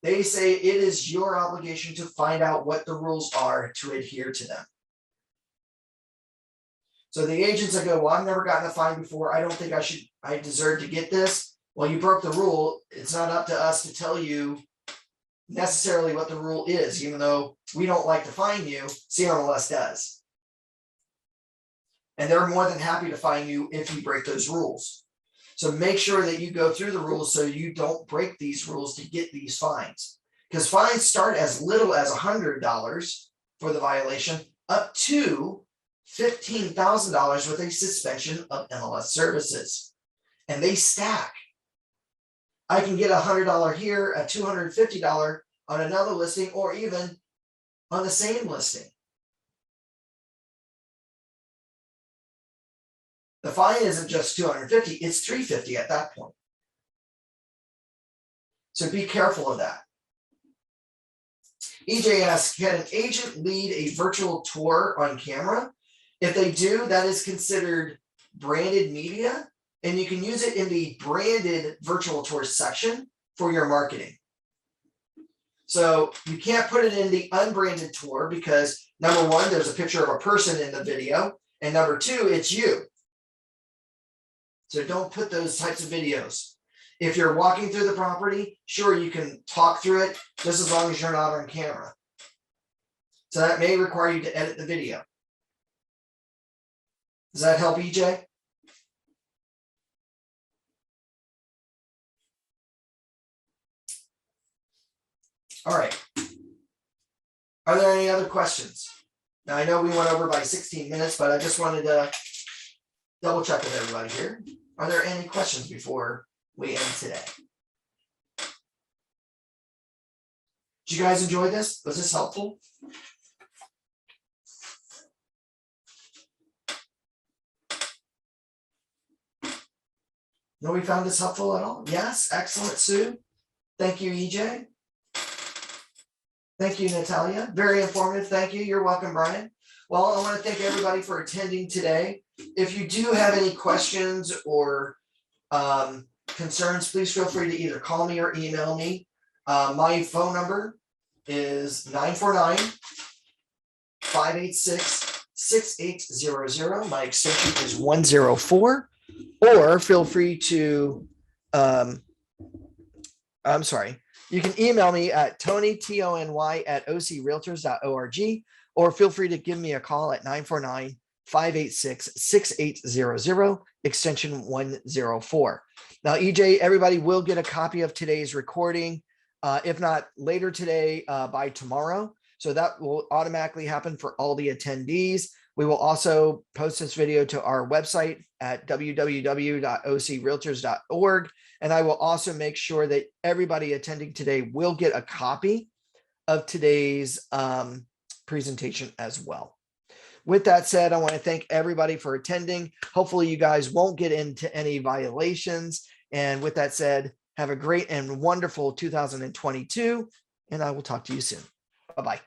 They say it is your obligation to find out what the rules are to adhere to them. So the agents that go, well, I've never gotten a fine before, I don't think I deserve to get this. Well, you broke the rule. It's not up to us to tell you necessarily what the rule is, even though we don't like to fine you, Sierra MLS does. And they're more than happy to fine you if you break those rules. So make sure that you go through the rules so you don't break these rules to get these fines. Because fines start as little as $100 for the violation up to $15,000 with a suspension of MLS services. And they stack. I can get $100 here, a $250 on another listing, or even on the same listing. The fine isn't just $250, it's $350 at that point. So be careful of that. EJ asks, can an agent lead a virtual tour on camera? If they do, that is considered branded media, and you can use it in the branded virtual tour section for your marketing. So you can't put it in the unbranded tour because number one, there's a picture of a person in the video, and number two, it's you. So don't put those types of videos. If you're walking through the property, sure, you can talk through it just as long as you're not on camera. So that may require you to edit the video. Does that help, EJ? All right. Are there any other questions? Now, I know we went over by 16 minutes, but I just wanted to double check with everybody here. Are there any questions before we end today? Did you guys enjoy this? Was this helpful? No, we found this helpful at all? Yes, excellent, Sue. Thank you, EJ. Thank you, Natalia. Very informative. Thank you. You're welcome, Brian. Well, I want to thank everybody for attending today. If you do have any questions or concerns, please feel free to either call me or email me. My phone number is 949-586-6800. My extension is 104. Or feel free to, you can email me at Tony, Tony at ocrealtors.org, or feel free to give me a call at 949-586-6800, extension 104. Now, EJ, everybody will get a copy of today's recording, if not later today, by tomorrow. So that will automatically happen for all the attendees. We will also post this video to our website at www.ocrealtors.org. And I will also make sure that everybody attending today will get a copy of today's presentation as well. With that said, I want to thank everybody for attending. Hopefully you guys won't get into any violations. And with that said, have a great and wonderful 2022, and I will talk to you soon. Bye-bye.